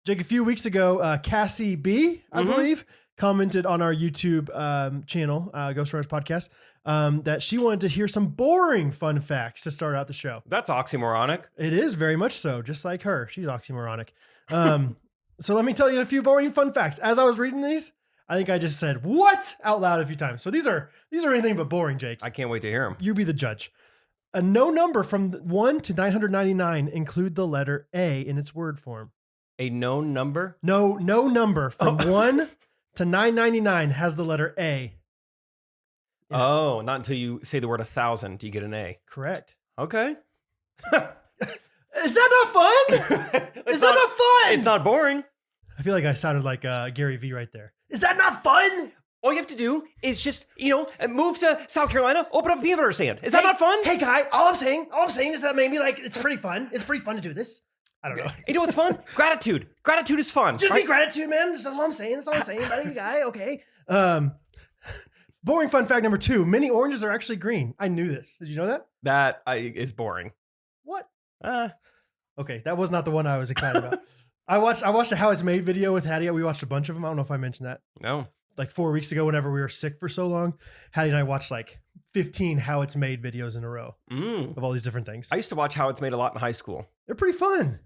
Jake, a few weeks ago, Cassie B, I believe, commented on our YouTube channel, Ghostrunners podcast, that she wanted to hear some boring fun facts to start out the show. That's oxymoronic. It is very much so, just like her. She's oxymoronic. So let me tell you a few boring fun facts. As I was reading these, I think I just said "what" out loud a few times. So these are anything but boring, Jake. I can't wait to hear them. You be the judge. A no number from 1 to 999 include the letter A in its word form. A known number? No number from 1 to 999 has the letter A. Oh, not until you say the word 1,000 do you get an A. Correct. Okay. Is that not fun? Is that not fun? It's not boring. I feel like I sounded like Gary V right there. Is that not fun? All you have to do is just, move to South Carolina, open up a peanut butter stand. Is that not fun? Hey, guy, all I'm saying is that maybe it's pretty fun. It's pretty fun to do this. I don't know. You know what's fun? Gratitude. Gratitude is fun. Just be gratitude, man. That's all I'm saying. That's all I'm saying. Buddy, guy, okay. Boring fun fact number 2. Many oranges are actually green. I knew this. Did you know that? That is boring. What? Okay, that was not the one I was excited about. I watched a How It's Made video with Hattie. We watched a bunch of them. I don't know if I mentioned that. No. Like 4 weeks ago, whenever we were sick for so long, Hattie and I watched like 15 How It's Made videos in a row of all these different things. I used to watch How It's Made a lot in high school. They're pretty fun.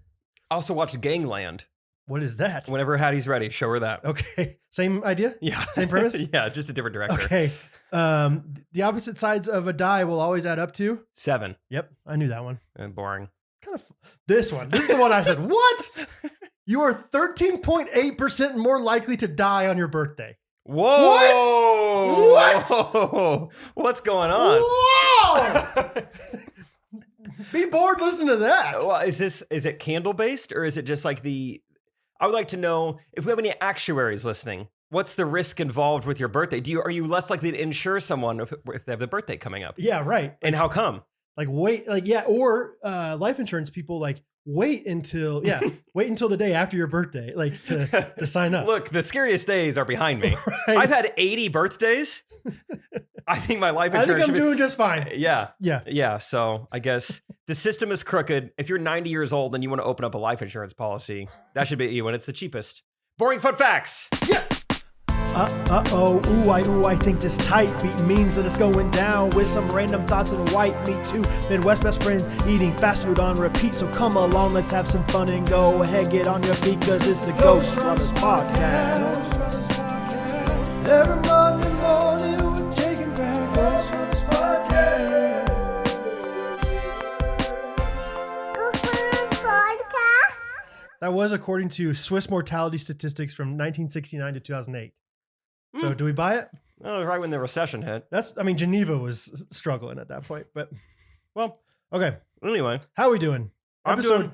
I also watched Gangland. What is that? Whenever Hattie's ready, show her that. Okay. Same idea? Yeah. Same premise? Yeah, just a different director. Okay. The opposite sides of a die will always add up to? 7. Yep. I knew that one. And boring. Kind of. This one. This is the one I said, what? You are 13.8% more likely to die on your birthday. Whoa! What? What's going on? Whoa! Be bored, listen to that. Well, is it candle based or is it just like I would like to know if we have any actuaries listening. What's the risk involved with your birthday? Are you less likely to insure someone if they have the birthday coming up? Yeah, right. And how come? Or life insurance people wait until the day after your birthday, to sign up. Look, the scariest days are behind me. Right. I've had 80 birthdays. I think my life insurance. I think I'm doing just fine. Yeah. So I guess the system is crooked. If you're 90 years old and you want to open up a life insurance policy, that should be you, and it's the cheapest. Boring fun facts. Yes. I think this tight beat means that it's going down with some random thoughts and white meat too. Midwest best friends eating fast food on repeat. So come along, let's have some fun and go ahead, get on your feet, cause it's the Ghostrunners podcast. Every Monday morning with Jake and Brad, Ghostrunners podcast. That was according to Swiss mortality statistics from 1969 to 2008. So do we buy it? Oh, right when the recession hit. Geneva was struggling at that point, but well, okay. Anyway, how are we doing? I'm Episode doing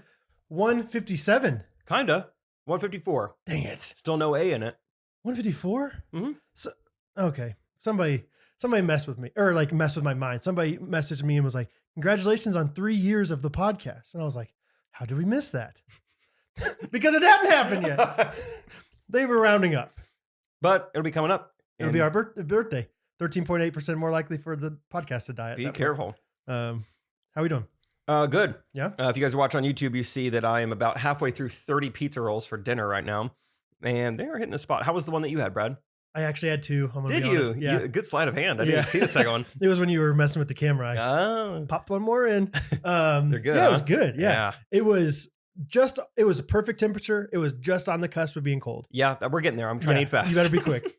157. Kinda. 154. Dang it. Still no A in it. 154? Mm-hmm. So, okay. Somebody messed with me, or messed with my mind. Somebody messaged me and was like, "Congratulations on 3 years of the podcast." And I was like, "How did we miss that?" Because it hadn't happened yet. They were rounding up. But it'll be coming up. It'll be our birthday. 13.8% more likely for the podcast to die. Be careful. How are we doing? Good. Yeah. If you guys watch on YouTube, you see that I am about halfway through 30 pizza rolls for dinner right now. And they are hitting the spot. How was the one that you had, Brad? I actually had 2. I'm gonna Did be you? honest. Yeah. Good sleight of hand. I didn't see the second one. It was when you were messing with the camera. I popped one more in. They're good. Yeah, it was good. Yeah. It was a perfect temperature. It was just on the cusp of being cold. Yeah, we're getting there. I'm trying to eat fast. You better be quick.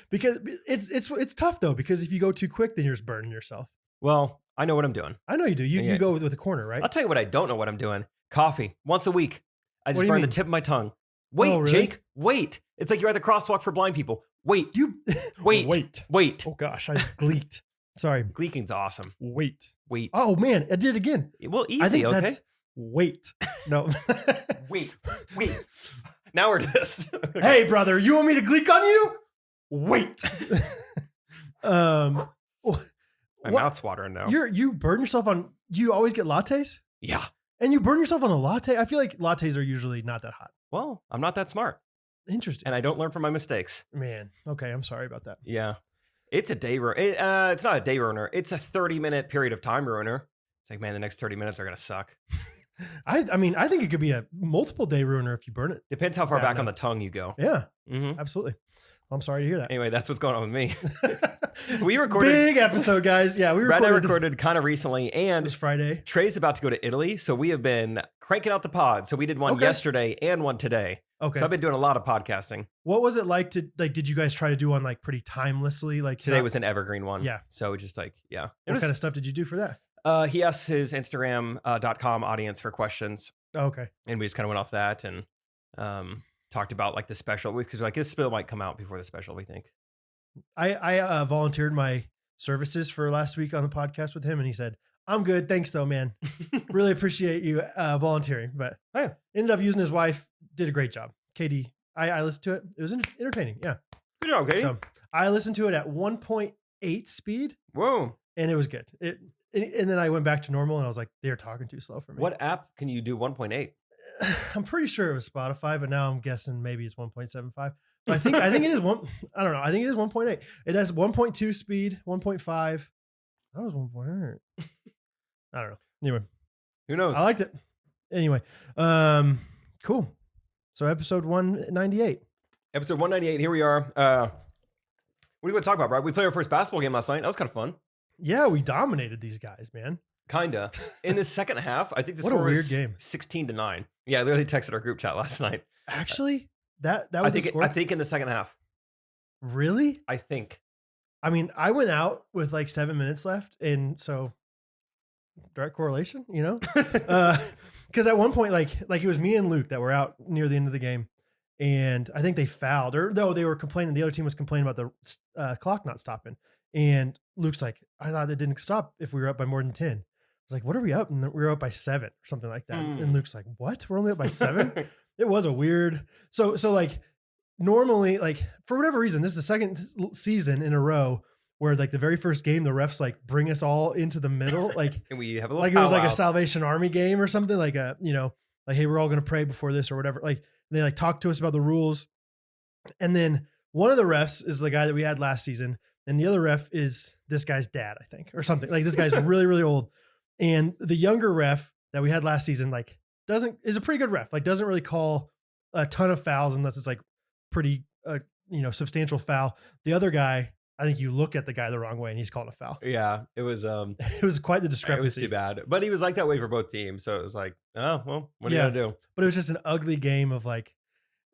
Because it's tough though, because if you go too quick, then you're just burning yourself. Well, I know what I'm doing. I know you do. You go with a corner, right? I'll tell you what I don't know what I'm doing. Coffee. Once a week. I just burn the tip of my tongue. Wait, really? Jake. Wait. It's like you're at the crosswalk for blind people. Wait. Wait. Oh gosh, I gleeked. Sorry. Gleeking's awesome. Wait. Oh man, I did it again. Well, easy, I think okay? That's wait. No. Wait. Now we're just. Hey, brother, you want me to gleek on you? Wait. My mouth's watering now. You burn yourself on. You always get lattes? Yeah. And you burn yourself on a latte? I feel like lattes are usually not that hot. Well, I'm not that smart. Interesting. And I don't learn from my mistakes. Man. Okay. I'm sorry about that. Yeah. It's a day ruiner. It's not a day ruiner. It's a 30-minute period of time ruiner. It's like, man, the next 30 minutes are going to suck. I mean, I think it could be a multiple day ruiner if you burn it. Depends how far Bad back on enough. the tongue you go. Yeah, Mhm. absolutely. I'm sorry to hear that. Anyway, that's what's going on with me. We recorded Big episode, guys. Yeah, we Brad and I recorded. recorded kind of recently, It and was Friday. Trey's about to go to Italy, so we have been cranking out the pod. So we did one Okay. yesterday and one today. Okay. So I've been doing a lot of podcasting. What was it like to did you guys try to do one like pretty timelessly? Like Today was an evergreen one. Yeah. So just like, yeah. what kind of stuff did you do for that? He asked his Instagram.com audience for questions, Oh, okay. and we just kind of went off that and talked about like the special, because like this spill might come out before the special, we think. I volunteered my services for last week on the podcast with him, and he said, "I'm good, thanks though, man. Really appreciate you volunteering." But Oh, yeah. ended up using his wife. Did a great job. Katie, I listened to it. It was entertaining. Yeah. Good job, Katie. So I listened to it at 1.8 speed, Whoa. and it was good. And then I went back to normal, and I was like, they're talking too slow for me. What app can you do 1.8? I'm pretty sure it was Spotify, but now I'm guessing maybe it's 1.75. But I think it is one. I don't know. I think it is 1.8. It has 1.2 speed, 1.5. That was 1.8. I don't know. Anyway, Who knows? I liked it. Anyway, cool. So episode 198. Episode 198. Here we are. What are we going to talk about, Brad? We played our first basketball game last night. That was kind of fun. Yeah, we dominated these guys, man. Kinda. In the second half, I think the What a score weird was game. 16-9. Yeah, I literally texted our group chat last night. Actually, that was the score. I think in the second half. Really? I think. I mean, I went out with like 7 minutes left, and so direct correlation, you know? Because at one point, like it was me and Luke that were out near the end of the game, and I think they fouled, or though they were complaining, the other team was complaining about the clock not stopping, and Luke's like, I thought it didn't stop if we were up by more than 10. I was like, what are we up? And we were up by 7 or something like that. And Luke's like, what? We're only up by 7? It was a weird. So like normally, like for whatever reason, this is the second season in a row where like the very first game, the refs like bring us all into the middle. Like, And we have a little like it was like powwow. a Salvation Army game or something, like a, you know, like, hey, we're all going to pray before this or whatever. Like they like talk to us about the rules. And then one of the refs is the guy that we had last season. And the other ref is this guy's dad, I think, or something. Like this guy's really, really old. And the younger ref that we had last season, like is a pretty good ref, like doesn't really call a ton of fouls unless it's like pretty, substantial foul. The other guy, I think you look at the guy the wrong way and he's calling a foul. Yeah, it was It was quite the discrepancy. it was too bad. But he was like that way for both teams. So it was like, oh, well, what are you going to do? But it was just an ugly game of like,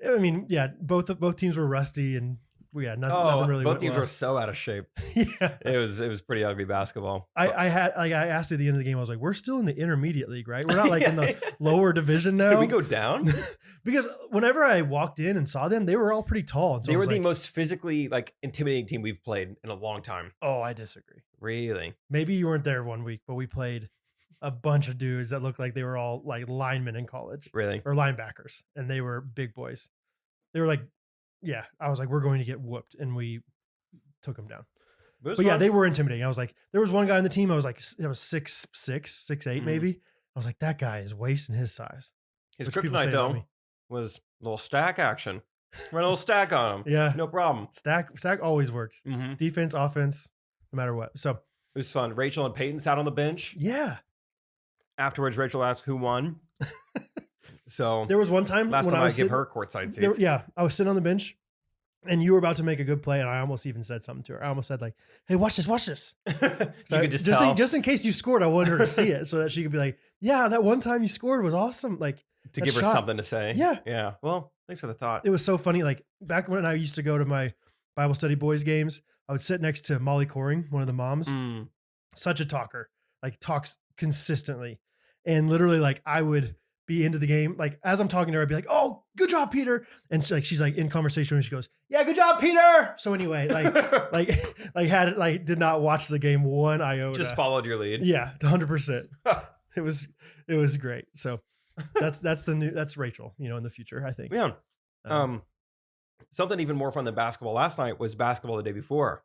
I mean, yeah, both teams were rusty and nothing really both went teams well. were so out of shape. Yeah. It was pretty ugly basketball. I asked at the end of the game, I was like, we're still in the intermediate league, right? We're not like in the lower division now. Did we go down? Because whenever I walked in and saw them, they were all pretty tall. And so They I were was the like, most physically like intimidating team we've played in a long time. oh, I disagree. Really? Maybe you weren't there one week, but we played a bunch of dudes that looked like they were all like linemen in college Really? or linebackers, and they were big boys. They were like, yeah, I was like, we're going to get whooped, and we took them down. But But yeah, they were intimidating. I was like, there was one guy on the team, I was like, that was 6'6", 6'8", Mhm. maybe. I was like, that guy is wasting his size. His which people say kryptonite about though me. was a little stack action. Run a little stack on him. Yeah. No problem. Stack always works. Mm-hmm. Defense, offense, no matter what. So It was fun. Rachel and Peyton sat on the bench. yeah, Afterwards, Rachel asked who won. So there was one time last when time I I was give sitting, her courtside seats. yeah, I was sitting on the bench, and you were about to make a good play, and I almost even said something to her. I almost said like, "Hey, watch this." You So could just tell just in case you scored, I wanted her to see it so that she could be like, "Yeah, that one time you scored was awesome." Like to that give her shot. something to say. Yeah. Yeah. Well, thanks for the thought. It was so funny. Like back when I used to go to my Bible study boys games, I would sit next to Molly Coring, one of the moms. Mm. Such a talker, like talks consistently, and literally like I would be into the game. Like as I'm talking to her, I'd be like, "Oh, good job, Peter," and she's like in conversation and she goes, "Yeah, good job, Peter." So anyway, did not watch the game one iota. Just followed your lead. Yeah, 100%. It was great. So that's Rachel, in the future, I think. Yeah. Something even more fun than basketball last night was basketball the day before.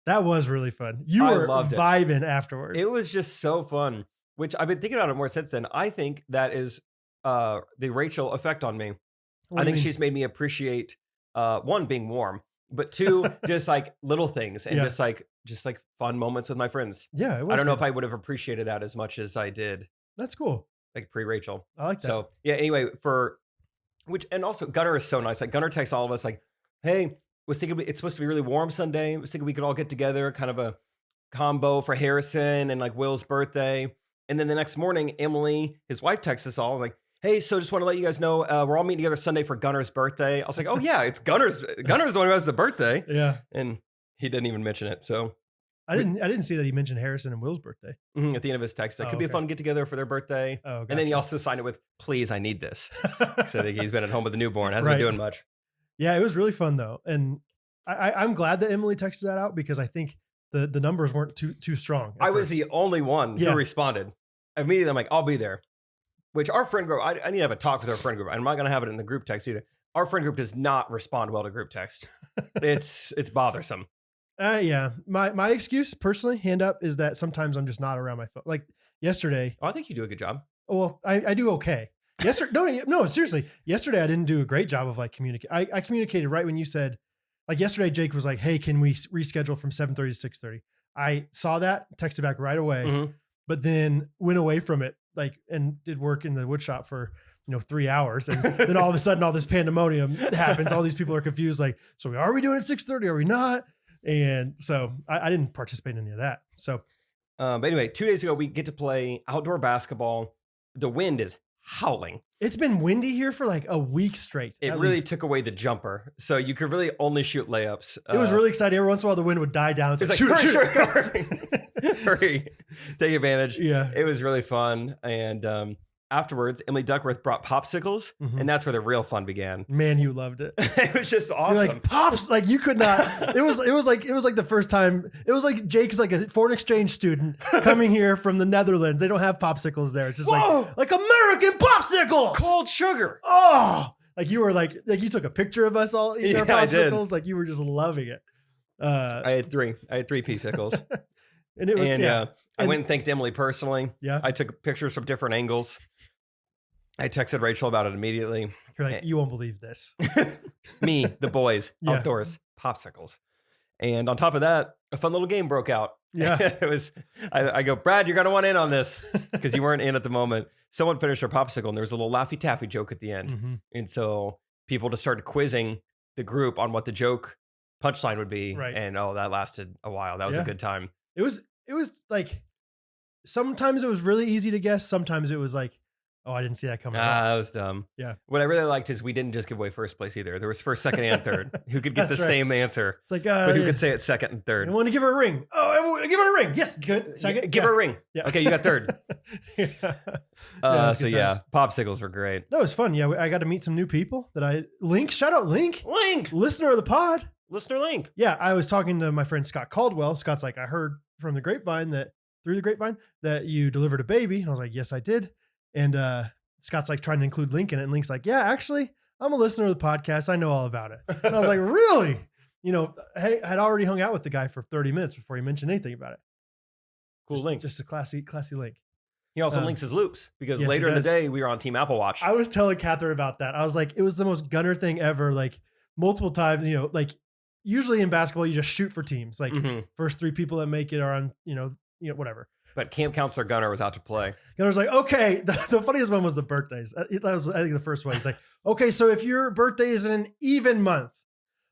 That was really fun. You I were loved it. vibing afterwards. It was just so fun, which I've been thinking about it more since then. I think that is the Rachel effect on me. What I do you think mean? she's made me appreciate one, being warm, but two, just like little things and Yeah. just like fun moments with my friends. Yeah, it was I don't know good. if I would have appreciated that as much as I did. That's cool. like pre-Rachel. I like that. So yeah. Anyway, and also Gunnar is so nice. Like Gunnar texts all of us like, "Hey, was thinking it's supposed to be really warm Sunday. Was thinking we could all get together, kind of a combo for Harrison and like Will's birthday." And then the next morning, Emily, his wife, texts us all. I was like, "Hey, so just want to let you guys know we're all meeting together Sunday for Gunnar's birthday." I was like, "Oh yeah, it's Gunnar's. Gunnar's the one who has the birthday." Yeah, and he didn't even mention it. So I didn't see that he mentioned Harrison and Will's birthday. at the end of his text, like, could be a fun get together for their birthday. Oh, gotcha. And then he also signed it with, "Please, I need this." So I think he's been at home with the newborn, hasn't been doing much. Yeah, it was really fun though, and I'm glad that Emily texted that out because I think the numbers weren't too strong. I was the only one who responded. Immediately, I'm like, "I'll be there." Which our friend group, I need to have a talk with our friend group. I'm not going to have it in the group text either. Our friend group does not respond well to group text. It's bothersome. Yeah. My excuse personally, hand up, is that sometimes I'm just not around my phone. Like yesterday. Oh, I think you do a good job. Well, I do okay. Yesterday, no, seriously. Yesterday, I didn't do a great job of like communicate. I communicated right when you said, like yesterday, Jake was like, "Hey, can we reschedule from 7:30 to 6:30?" I saw that, texted back right away, but then went away from it, like, and did work in the wood shop for 3 hours, and then all of a sudden, all this pandemonium happens. All these people are confused, like, "So are we doing it 6:30? Are we not?" And so I didn't participate in any of that. So, but anyway, 2 days ago, we get to play outdoor basketball. The wind is howling. It's been windy here for like a week straight. It really took away the jumper. So you could really only shoot layups. It was really exciting. Every once in a while, the wind would die down. It's like, shoot. Hurry. Take advantage. Yeah. It was really fun. And afterwards, Emily Duckworth brought Popsicles, and that's where the real fun began. Man, you loved it. It was just awesome. You're like, Pops, like you could not. It was like the first time. It was like Jake's like a foreign exchange student coming here from the Netherlands. They don't have popsicles there. It's just like American popsicles, cold sugar. Oh, like you were like you took a picture of us all eating our popsicles. Like you were just loving it. I had three Popsicles. And it was, I went and thanked Emily personally. Yeah. I took pictures from different angles. I texted Rachel about it immediately. You're like, "You won't believe this." Me, the boys, outdoors, Popsicles. And on top of that, a fun little game broke out. Yeah. It was, I go, "Brad, you're going to want in on this," because you weren't in at the moment. Someone finished their popsicle and there was a little Laffy Taffy joke at the end. And so people just started quizzing the group on what the joke punchline would be. Right. And that lasted a while. That was a good time. It was like, sometimes it was really easy to guess. Sometimes it was like, "Oh, I didn't see that coming." That was dumb. Yeah. What I really liked is we didn't just give away first place either. There was first, second, and third who could get the same answer. It's like, but who could say it second and third. I want to give her a ring. Oh, everyone, give her a ring. Yes, good. Second, give her a ring. Yeah. Okay, you got third. Popsicles were great. That was fun. Yeah, I got to meet some new people shout out Link, listener of the pod. Listener Link. Yeah, I was talking to my friend Scott Caldwell. Scott's like, "I heard from the grapevine that you delivered a baby." And I was like, "Yes, I did." And Scott's like trying to include Link in it. And Link's like, "Yeah, actually, I'm a listener of the podcast. I know all about it." And I was like, "Really?" I had already hung out with the guy for 30 minutes before he mentioned anything about it. Cool Link. Just a classy Link. He also links his loops because later in the day, we were on Team Apple Watch. I was telling Catherine about that. I was like, it was the most Gunner thing ever. Like multiple times, like usually in basketball, you just shoot for teams. Like first 3 people that make it are on, whatever. But Camp Counselor Gunner was out to play. Gunner's like, "Okay." The funniest one was the birthdays. That was, I think, the first one. He's like, "Okay, so if your birthday is in an even month,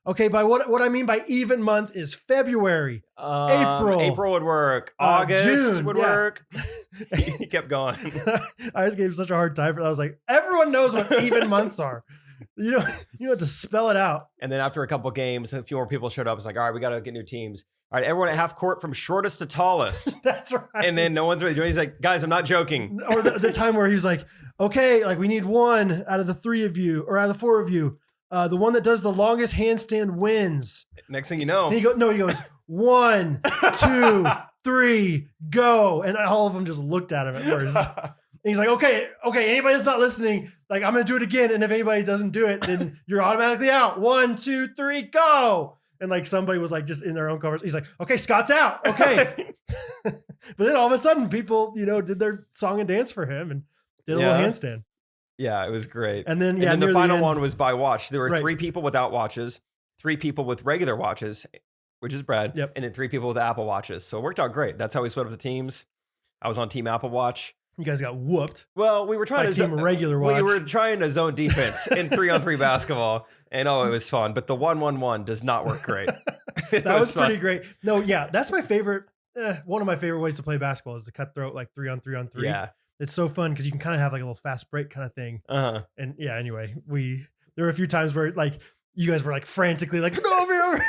okay, by what I mean by even month is February, April would work, August June would work." He kept going. I just gave him such a hard time for that. I was like, everyone knows what even months are. You have to spell it out. And then after a couple games, a few more people showed up. It's like, "All right, we got to get new teams. All right, everyone at half court from shortest to tallest." That's right. And then no one's really doing it. He's like, "Guys, I'm not joking." Or the time where he was like, "Okay, like we need one out of the 3 of you or out of the 4 of you. The one that does the longest handstand wins." Next thing you know. And he goes, 1, 2, 3, go. And all of them just looked at him at first. And he's like, okay, anybody that's not listening, like I'm going to do it again. And if anybody doesn't do it, then you're automatically out. 1, 2, 3, go. And like somebody was like just in their own conversation. He's like, "Okay, Scott's out." Okay. But then all of a sudden people, did their song and dance for him and did a little handstand. Yeah, it was great. And then, the final one was by watch. There were 3 people without watches, 3 people with regular watches, which is Brad, and then 3 people with Apple Watches. So it worked out great. That's how we split up the teams. I was on Team Apple Watch. You guys got whooped Well, we were trying by to Team Regular Watch. We were trying to zone defense in 3-on-3 basketball, and it was fun. But the 1-1-1 does not work great. That was pretty great. No, yeah, that's my favorite. One of my favorite ways to play basketball is the cutthroat, like 3-on-3-on-3. Yeah, it's so fun because you can kind of have like a little fast break kind of thing. And yeah, anyway, there were a few times where like you guys were like frantically like go over.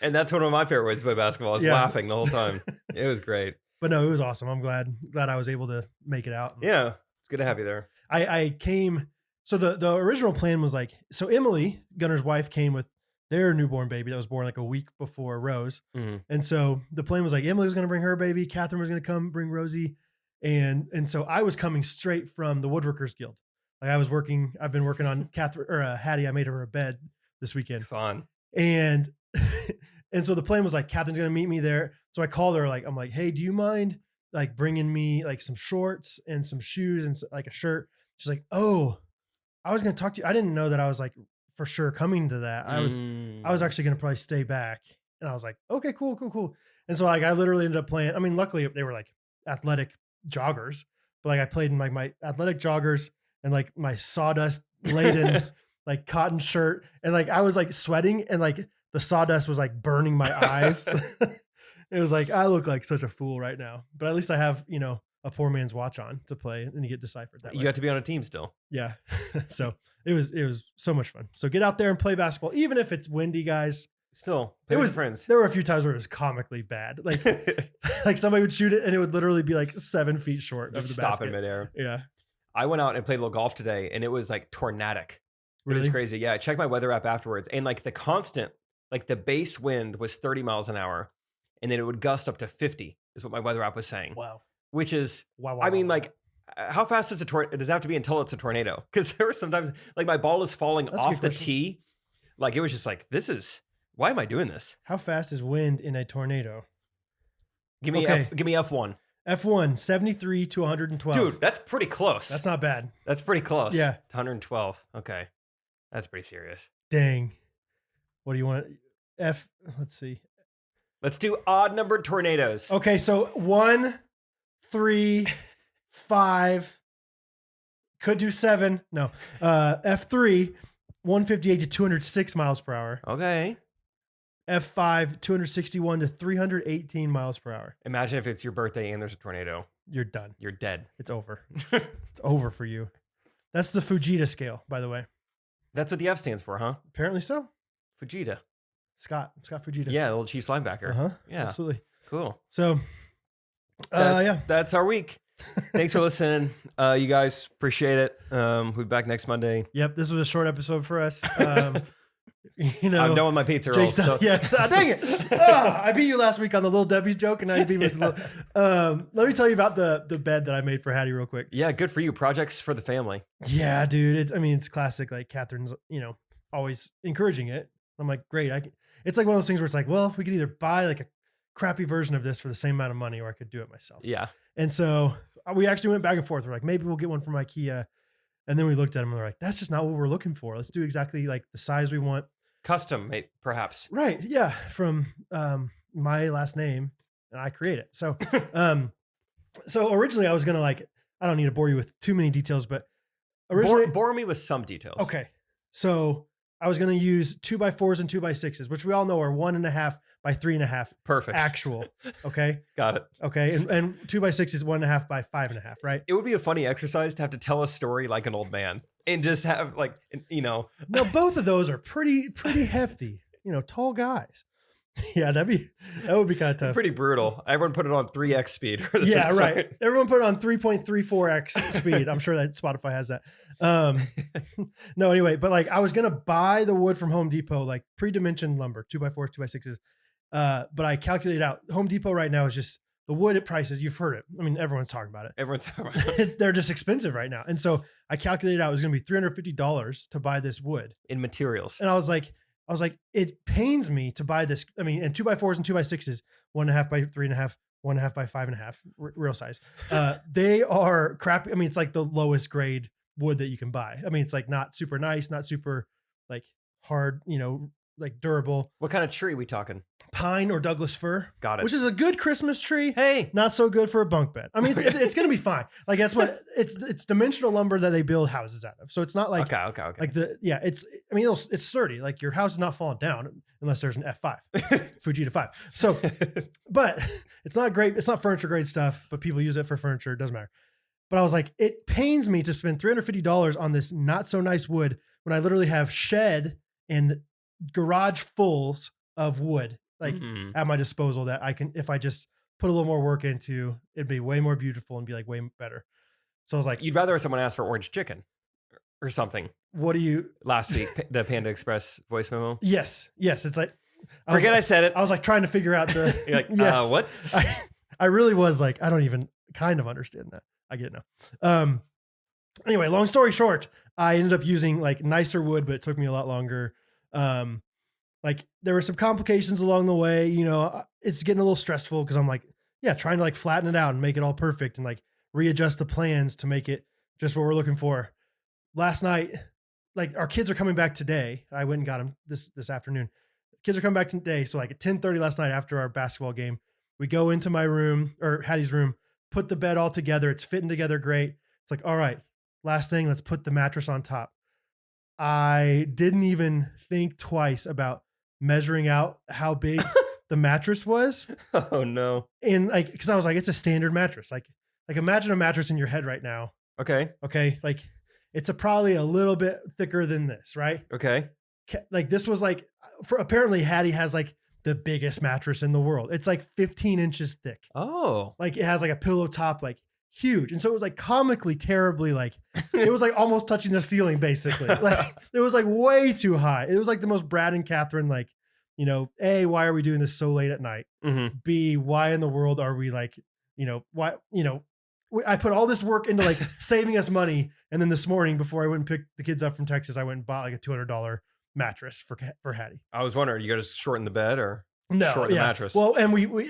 And that's one of my favorite ways to play basketball. Is laughing the whole time. It was great. But no, it was awesome. I'm glad I was able to make it out. Yeah, it's good to have you there. I came. So the original plan was like, so Emily, Gunner's wife, came with their newborn baby that was born like a week before Rose. And so the plan was like, Emily was going to bring her baby. Catherine was going to come bring Rosie. And so I was coming straight from the Woodworkers Guild. Like I've been working on Catherine or Hattie. I made her a bed this weekend. Fun. And so the plan was like, Catherine's going to meet me there. So I called her, like, I'm like, hey, do you mind like bringing me like some shorts and some shoes and like a shirt? She's like, oh, I was going to talk to you. I didn't know that I was like for sure coming to that. I was actually going to probably stay back. And I was like, okay, cool. And so like, I literally ended up playing. I mean, luckily they were like athletic joggers, but like I played in like my athletic joggers and like my sawdust laden like cotton shirt. And like, I was like sweating and like the sawdust was like burning my eyes. It was like, I look like such a fool right now, but at least I have, a poor man's watch on to play and you get deciphered that way. You have to be on a team still. Yeah. So it was so much fun. So get out there and play basketball, even if it's windy, guys. Still, play with friends. There were a few times where it was comically bad. Like, like somebody would shoot it and it would literally be like 7 feet short Just of the stop basket. in midair. Yeah. I went out and played a little golf today and it was like tornadic. Really? It was crazy. Yeah. I checked my weather app afterwards and like the constant, like the base wind was 30 miles an hour and then it would gust up to 50 is what my weather app was saying. Wow. Which is, wow. I mean, like, how fast does does it have to be until it's a tornado? Because there were sometimes like my ball is falling off the tee. Like it was just like, why am I doing this? How fast is wind in a tornado? Give me F1. F1, 73 to 112. Dude, that's pretty close. That's not bad. That's pretty close. Yeah. To 112. Okay. That's pretty serious. Dang. What do you want? Let's see. Let's do odd numbered tornadoes. Okay, so 1, 3, 5, could do 7. No. F3, 158 to 206 miles per hour. Okay. F5, 261 to 318 miles per hour. Imagine if it's your birthday and there's a tornado. You're done. You're dead. It's over. It's over for you. That's the Fujita scale, by the way. That's what the F stands for, huh? Apparently so. Fujita. Scott Fujita. Yeah, the little Chiefs linebacker. Yeah. Absolutely. Cool. So, that's our week. Thanks for listening. You guys appreciate it. We'll be back next Monday. Yep. This was a short episode for us. I'm done with my pizza rolls. So. Yeah. Dang it. I beat you last week on the Little Debbie's joke and now you beat me with the little, let me tell you about the bed that I made for Hattie real quick. Yeah. Good for you. Projects for the family. Yeah, dude. It's classic. Like Catherine's, always encouraging it. I'm like, great. It's like one of those things where it's like, well, we could either buy like a crappy version of this for the same amount of money or I could do it myself. Yeah. And so we actually went back and forth. We're like, maybe we'll get one from IKEA. And then we looked at them and we're like, that's just not what we're looking for. Let's do exactly like the size we want. Custom made, perhaps. Right. Yeah. From my last name and I create it. So, so originally I was going to I don't need to bore you with too many details, but originally bore me with some details. Okay. So I was going to use 2x4s and 2x6s, which we all know are 1.5 by 3.5. Perfect. Actual. Okay. Got it. Okay. And 2x6 is 1.5 by 5.5, right? It would be a funny exercise to have to tell a story like an old man and just have No, both of those are pretty hefty, tall guys. Yeah, that would be kind of tough. Pretty brutal. Everyone put it on 3x speed. For this yeah, episode. Right. Everyone put it on 3.34x speed. I'm sure that Spotify has that. No, anyway, but I was gonna buy the wood from Home Depot, like pre-dimensioned lumber, 2x4s, 2x6s. But I calculated out Home Depot right now is just the wood at prices. You've heard it. I mean, everyone's talking about it. They're just expensive right now. And so I calculated out it was gonna be $350 to buy this wood in materials. And I was like, it pains me to buy this. I mean, and 2x4s and 2x6s, 1.5 by 3.5, 1.5 by 5.5, real size. They are crappy. I mean, it's like the lowest grade wood that you can buy. I mean, it's like not super nice, not super hard, like durable. What kind of tree we talking? Pine or Douglas fir. Got it. Which is a good Christmas tree. Hey, Not so good for a bunk bed. I mean, it's going to be fine. Like that's what it's dimensional lumber that they build houses out of. So it's not like okay. like it's sturdy. Like your house is not falling down unless there's an F5, Fujita 5. So, but it's not great. It's not furniture grade stuff, but people use it for furniture. It doesn't matter. But I was like, it pains me to spend $350 on this not so nice wood when I literally have shed and garage fulls of wood like at my disposal that I can, if I just put a little more work into, it'd be way more beautiful and be like way better. So I was like, you'd rather someone ask for orange chicken or something. What do you? Last week, the Panda Express voice memo. Yes. It's like, I said it. I was like trying to figure out the, You're like, yes. What? I really was like, I don't even kind of understand that. I get it now. Anyway, long story short, I ended up using like nicer wood, but it took me a lot longer. Like there were some complications along the way, you know, it's getting a little stressful because I'm like, trying to like flatten it out and make it all perfect and like readjust the plans to make it just what we're looking for. Last night, like our kids are coming back today. I went and got them this afternoon. Kids are coming back today. So like at 10:30 last night after our basketball game, we go into my room or Hattie's room, put the bed all together. It's fitting together great. It's like, all right, last thing, let's put the mattress on top. I didn't even think twice about measuring out how big the mattress was. Oh no. And like, cause I was like, it's a standard mattress. Like imagine a mattress in your head right now. Okay. Like it's probably a little bit thicker than this, right? Okay. Like this was like, apparently Hattie has like the biggest mattress in the world. It's like 15 inches thick. Oh. Like it has like a pillow top, like huge. And so it was like comically terribly, like it was like almost touching the ceiling basically. Like it was like way too high. It was like the most Brad and Catherine, like, you know, A, why are we doing this so late at night? Mm-hmm. B, why in the world are we like, you know, why, you know, I put all this work into like saving us money. And then this morning before I went and picked the kids up from Texas, I went and bought like a $200 mattress for Hattie. I was wondering, you got to shorten the bed or shorten the mattress? Well, and we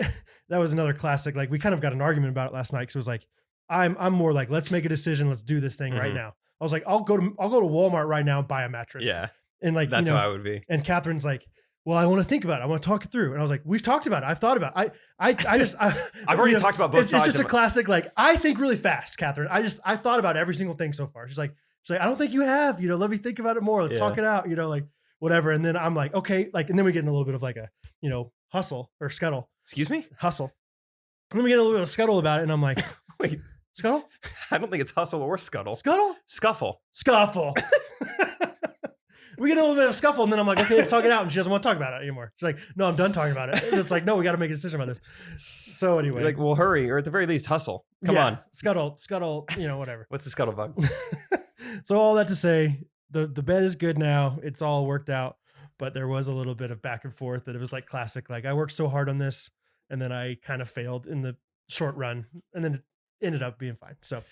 that was another classic. Like we kind of got an argument about it last night. Cause it was like, I'm more like, let's make a decision. Let's do this thing right now. I was like, I'll go to Walmart right now and buy a mattress. Yeah. And like, that's you know, how I would be. And Catherine's like, well, I want to think about it. I want to talk it through. And I was like, we've talked about it. I've thought about it. I've already talked about both sides. It's just a classic. Like I think really fast, Catherine. I've thought about every single thing so far. She's like, I don't think you have, you know, let me think about it more. Let's talk it out, you know, like whatever. And then I'm like, okay. Like, and then we get in a little bit of like a, you know, hustle or scuttle. Excuse me? Hustle. And then we get a little bit of scuttle about it. And I'm like, wait, scuttle? I don't think it's hustle or scuttle. Scuttle? Scuffle. Scuffle. We get a little bit of scuffle and then I'm like, okay, let's talk it out. And she doesn't want to talk about it anymore. She's like, no, I'm done talking about it. And it's like, no, we got to make a decision about this. So anyway. You're like, well, hurry, or at the very least, hustle. Come on. Scuttle, you know, whatever. What's the scuttlebug? So all that to say, the bed is good now. It's all worked out. But there was a little bit of back and forth that it was like classic. Like I worked so hard on this and then I kind of failed in the short run and then it ended up being fine. So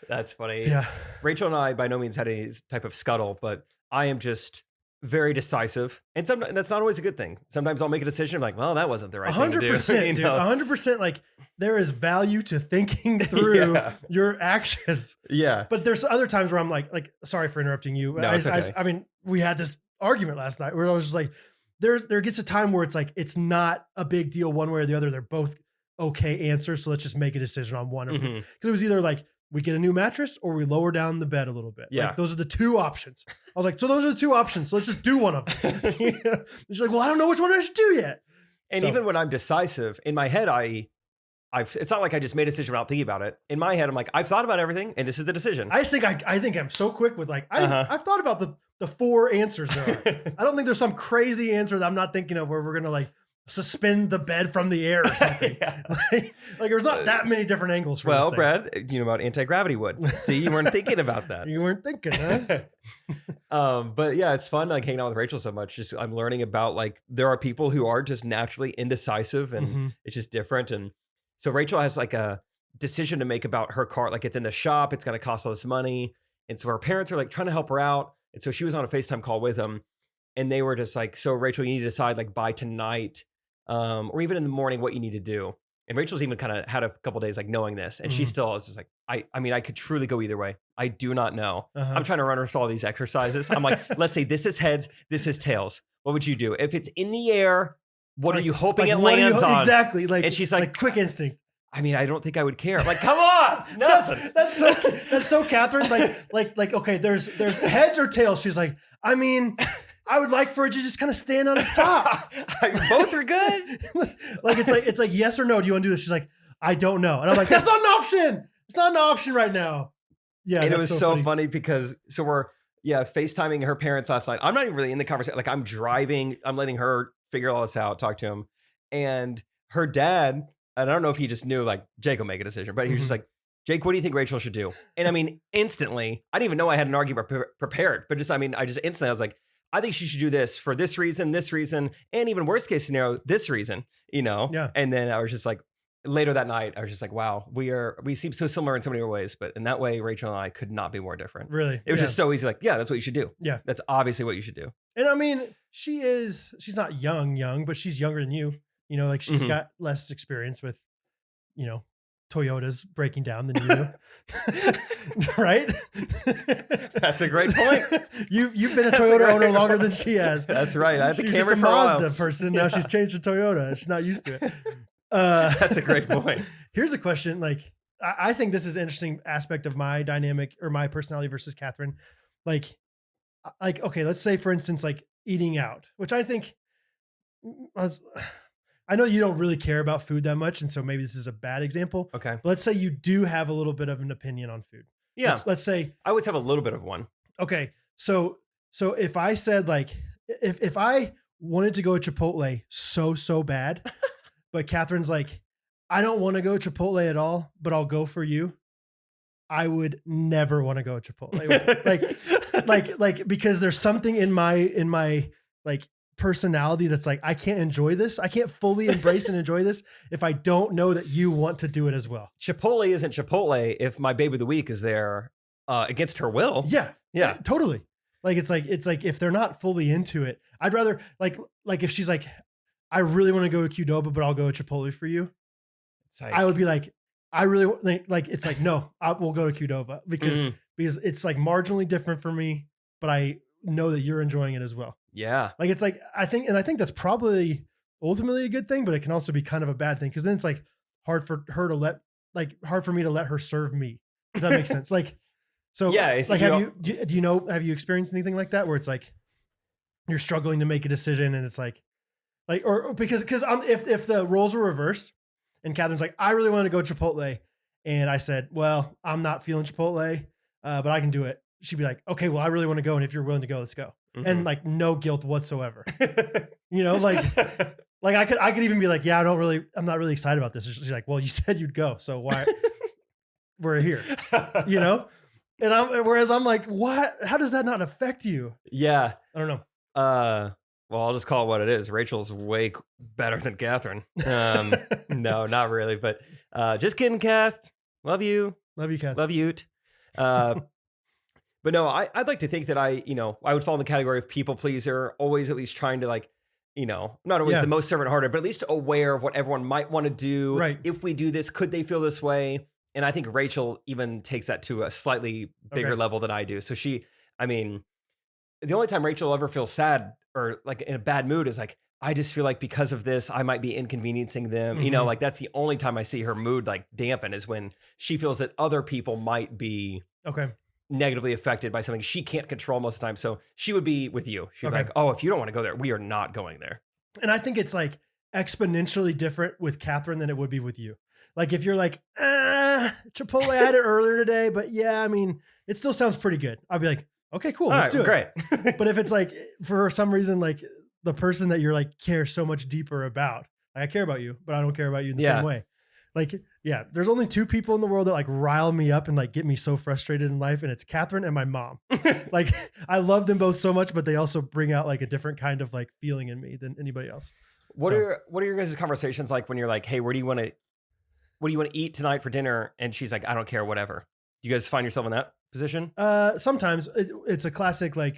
that's funny. Yeah. Rachel and I by no means had any type of scuttle, but I am just very decisive. And that's not always a good thing. Sometimes I'll make a decision. I'm like, well, that wasn't the right thing to do. 100%, dude. 100%. Like there is value to thinking through your actions. Yeah. But there's other times where I'm like, sorry for interrupting you. No, it's okay. I mean, we had this argument last night where I was just like, there gets a time where it's like, it's not a big deal one way or the other. They're both okay answers. So let's just make a decision on one of them. Because it was either like, we get a new mattress or we lower down the bed a little bit. Yeah. Like, those are the two options. I was like, so those are the two options. So let's just do one of them. She's like, well, I don't know which one I should do yet. And even when I'm decisive in my head, it's not like I just made a decision without thinking about it. In my head, I'm like, I've thought about everything and this is the decision. I think I'm so quick with like, I've thought about the four answers there are. I don't think there's some crazy answer that I'm not thinking of where we're going to like suspend the bed from the air or something. like there's not that many different angles for this thing. Brad, you know about anti-gravity wood. See, you weren't thinking about that. You weren't thinking, huh? But yeah, it's fun like hanging out with Rachel so much. Just I'm learning about like there are people who are just naturally indecisive and it's just different. And so Rachel has like a decision to make about her car. Like it's in the shop, it's going to cost all this money. And so her parents are like trying to help her out. And so she was on a FaceTime call with them and they were just like, so Rachel, you need to decide like by tonight or even in the morning what you need to do. And Rachel's even kind of had a couple days like knowing this and she still is just like, I mean, I could truly go either way. I do not know. I'm trying to run her through all these exercises. I'm like, let's say this is heads, this is tails. what would you do? If it's in the air, what are you hoping it what are you lands on? Exactly. Like, and she's like quick instinct. I mean, I don't think I would care. I'm like, come on, nothing. That's so Catherine. Like, okay, there's heads or tails. She's like, I mean, I would like for it to just kind of stand on its top. Both are good. Like it's like yes or no. Do you want to do this? She's like, I don't know. And I'm like, that's not an option. It's not an option right now. Yeah, and it was so funny because we're FaceTiming her parents last night. I'm not even really in the conversation. Like I'm driving. I'm letting her figure all this out. Talk to him, and her dad. I don't know if he just knew like Jake will make a decision, but he was just like, Jake, what do you think Rachel should do? And I mean, instantly, I didn't even know I had an argument prepared, but I was like, I think she should do this for this reason, and even worst case scenario, this reason, Yeah. And then I was just like, later that night, I was just like, wow, we seem so similar in so many ways, but in that way, Rachel and I could not be more different. Really? It was just so easy. Like, yeah, that's what you should do. Yeah. That's obviously what you should do. And I mean, she's not young, but she's younger than you. Like she's got less experience with, Toyotas breaking down than you do. Right? That's a great point. You've been a Toyota owner longer than she has. That's right. I had the She's camera just a for a while. Mazda person. Now she's changed to Toyota. She's not used to it. That's a great point. Here's a question. Like, I think this is an interesting aspect of my dynamic or my personality versus Catherine. Like, okay, let's say for instance, like eating out, which I think I know you don't really care about food that much. And so maybe this is a bad example. Okay. But let's say you do have a little bit of an opinion on food. Yeah. Let's say. I always have a little bit of one. Okay. So if I said like, if I wanted to go to Chipotle so bad, but Catherine's like, I don't want to go Chipotle at all, but I'll go for you. I would never want to go Chipotle. like, because there's something in my like personality that's like, I can't enjoy this. I can't fully embrace and enjoy this if I don't know that you want to do it as well. Chipotle isn't Chipotle if my baby of the week is there against her will. Yeah, totally. Like it's like if they're not fully into it, I'd rather like if she's like, I really want to go to Qdoba, but I'll go to Chipotle for you. It's like, I would be like, I really like it's like, no, we'll go to Qdoba because it's like marginally different for me, but I know that you're enjoying it as well. Yeah. Like it's like, I think that's probably ultimately a good thing, but it can also be kind of a bad thing. Cause then it's like hard for me to let her serve me. If that makes sense. Like, so yeah, it's like, have you experienced anything like that where it's like, you're struggling to make a decision and it's like, or because if the roles were reversed and Catherine's like, I really want to go Chipotle. And I said, well, I'm not feeling Chipotle, but I can do it. She'd be like, okay, well, I really want to go. And if you're willing to go, let's go. And like no guilt whatsoever, like I could even be like, yeah, I'm not really excited about this. She's like, well, you said you'd go. So why we're here, and whereas I'm like, what, how does that not affect you? Yeah. I don't know. Well, I'll just call it what it is. Rachel's way better than Catherine. No, not really, but just kidding, Kath. Love you. Love you, Kath. Love you. But no, I'd like to think that I would fall in the category of people pleaser, always at least trying to like, not always the most servant-hearted, but at least aware of what everyone might want to do. Right. If we do this, could they feel this way? And I think Rachel even takes that to a slightly bigger level than I do. So the only time Rachel ever feels sad or like in a bad mood is like, I just feel like because of this, I might be inconveniencing them. Like that's the only time I see her mood like dampen is when she feels that other people might be negatively affected by something she can't control most of the time. So she would be with you. She'd be like, oh, if you don't want to go there, we are not going there. And I think it's like exponentially different with Catherine than it would be with you. Like if you're like, Chipotle, I had it earlier today, but yeah, I mean, it still sounds pretty good. I'll be like, okay, cool. Let's do it. Great. But if it's like, for some reason, like the person that you're like care so much deeper about, like I care about you, but I don't care about you in the same way. Like, yeah, there's only two people in the world that like rile me up and like get me so frustrated in life. And it's Catherine and my mom. Like I love them both so much, but they also bring out like a different kind of like feeling in me than anybody else. What are your guys' conversations like when you're like, hey, what do you want to eat tonight for dinner? And she's like, I don't care, whatever. You guys find yourself in that position? Sometimes it's a classic like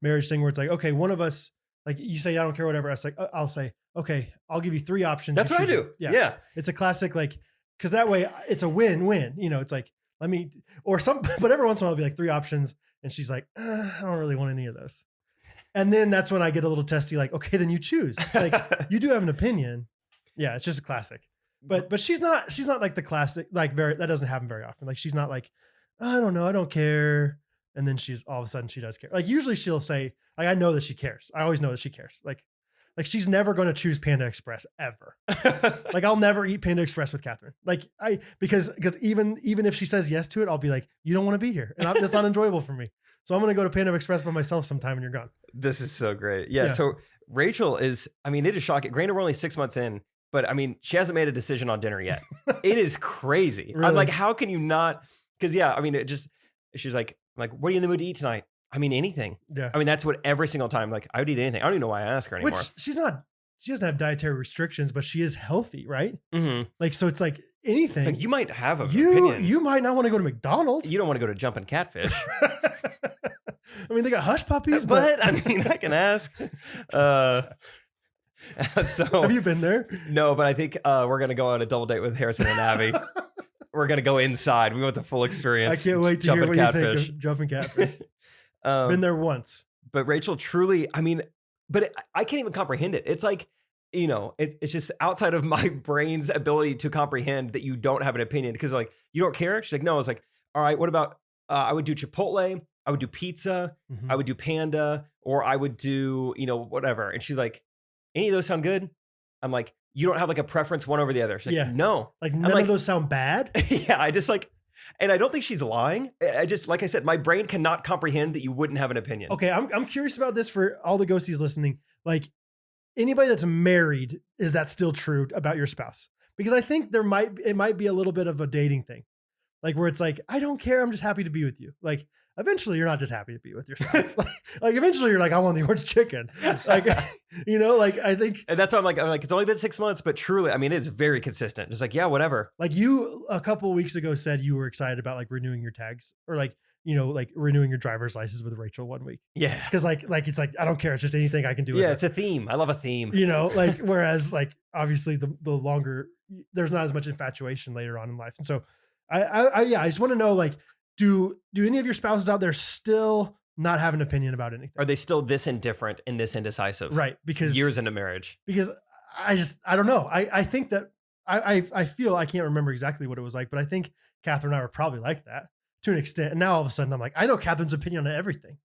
marriage thing where it's like, okay, one of us, like you say, I don't care, whatever. I'll say, okay, I'll give you three options. That's what I do. Yeah. It's a classic, like, cause that way it's a win-win, it's like, but every once in a while I'll be like three options. And she's like, I don't really want any of those. And then that's when I get a little testy, like, okay, then you choose. Like, you do have an opinion. Yeah, it's just a classic. But she's not like the classic, like that doesn't happen very often. Like, she's not like, I don't know, I don't care. And then she's all of a sudden she does care. Like, usually she'll say, like, I know that she cares. I always know that she cares. Like she's never going to choose Panda Express ever. Like, I'll never eat Panda Express with Catherine. Like, because even if she says yes to it, I'll be like, you don't want to be here. And that's not enjoyable for me. So I'm going to go to Panda Express by myself sometime when you're gone. This is so great. Yeah. So Rachel is, I mean, it is shocking. Granted, we're only 6 months in, but I mean, she hasn't made a decision on dinner yet. It is crazy. Really? I'm like, how can you not? Because I mean, she's like, what are you in the mood to eat tonight? I mean, anything. Yeah. I mean, that's what every single time, like, I would eat anything. I don't even know why I ask her anymore. Which she doesn't have dietary restrictions, but she is healthy, right? Mm-hmm. Like, so it's like anything. It's like, you might have an opinion. You might not want to go to McDonald's. You don't want to go to Jumpin' Catfish. I mean, they got hush puppies, but I mean, I can ask. So have you been there? No, but I think we're going to go on a double date with Harrison and Abby. We're going to go inside. We want the full experience. I can't wait to hear what you think of Jumpin' Catfish. Been there once. But Rachel truly, I mean, I can't even comprehend it. It's like, it's just outside of my brain's ability to comprehend that you don't have an opinion, because like, you don't care. She's like, no. I was like, all right, what about, I would do Chipotle. I would do pizza. Mm-hmm. I would do Panda, or I would do, whatever. And she's like, any of those sound good? I'm like, you don't have like a preference one over the other. She's like, no. Like, none of those sound bad? Yeah, I just like, and I don't think she's lying. I just, like I said, my brain cannot comprehend that you wouldn't have an opinion. Okay, I'm curious about this for all the ghosties listening. Like, anybody that's married, is that still true about your spouse? Because I think it might be a little bit of a dating thing. Like, where it's like, I don't care, I'm just happy to be with you. Like, eventually you're not just happy to be with your spouse. like eventually you're like, I want the orange chicken. Like, like, I think. And that's why I'm like, it's only been 6 months, but truly, I mean, it's very consistent. Just like, yeah, whatever. Like, you a couple of weeks ago said you were excited about like renewing your tags, or like, like renewing your driver's license with Rachel one week. Yeah. Cause like, it's like, I don't care. It's just anything I can do. Yeah. It's a theme. I love a theme. Like, whereas like, obviously the longer, there's not as much infatuation later on in life. And so I just want to know, like, do any of your spouses out there still not have an opinion about anything? Are they still this indifferent and this indecisive? Right. Because years into marriage. Because I don't know. I think that I feel, I can't remember exactly what it was like, but I think Catherine and I were probably like that to an extent. And now all of a sudden I'm like, I know Catherine's opinion on everything.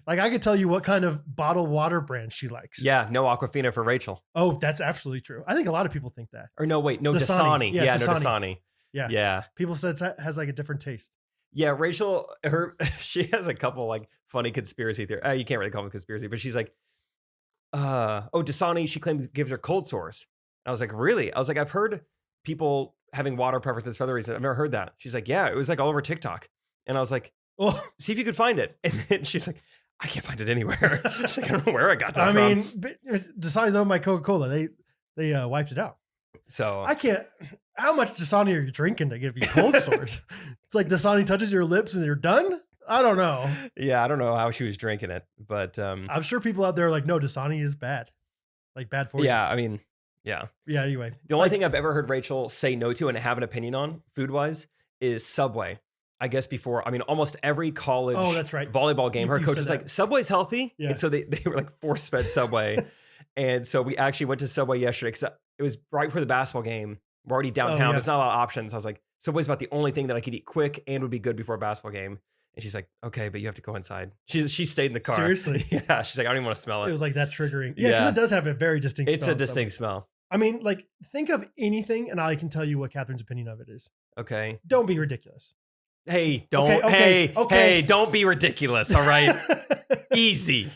Like, I could tell you what kind of bottled water brand she likes. Yeah. No Aquafina for Rachel. Oh, that's absolutely true. I think a lot of people think that. Or no, wait, no Dasani. Yeah, no Dasani. Yeah. Yeah. People said it has like a different taste. Yeah, Rachel, she has a couple like funny conspiracy theories. You can't really call them conspiracy, but she's like, Dasani, she claims gives her cold sores. And I was like, really? I was like, I've heard people having water preferences for other reasons. I've never heard that. She's like, yeah, it was like all over TikTok. And I was like, well, see if you could find it. And then she's like, I can't find it anywhere. She's like, I don't know where I got that from. I mean, Dasani's owned by Coca-Cola. They wiped it out. So I can't. How much Dasani are you drinking to give you cold sores? It's like Dasani touches your lips and you're done. I don't know. Yeah, I don't know how she was drinking it, but I'm sure people out there are like, no, Dasani is bad, like bad for you. Yeah, I mean, yeah. Yeah. Anyway, the only thing I've ever heard Rachel say no to and have an opinion on food wise is Subway. I guess before, I mean, almost every college that's right. volleyball game, her coach was like, Subway's healthy. Yeah. And so they were like force fed Subway. And so we actually went to Subway yesterday because it was right before the basketball game. We're already downtown. There's not a lot of options. I was like, Subway's about the only thing that I could eat quick and would be good before a basketball game. And she's like, okay, but you have to go inside. She stayed in the car. Seriously? Yeah. She's like, I don't even want to smell it. It was like that triggering. Yeah, because it does have a very distinct smell. It's a distinct smell. I mean, like, think of anything and I can tell you what Catherine's opinion of it is. Okay. Don't be ridiculous. Hey, don't. Okay. Hey, don't be ridiculous. All right. Easy.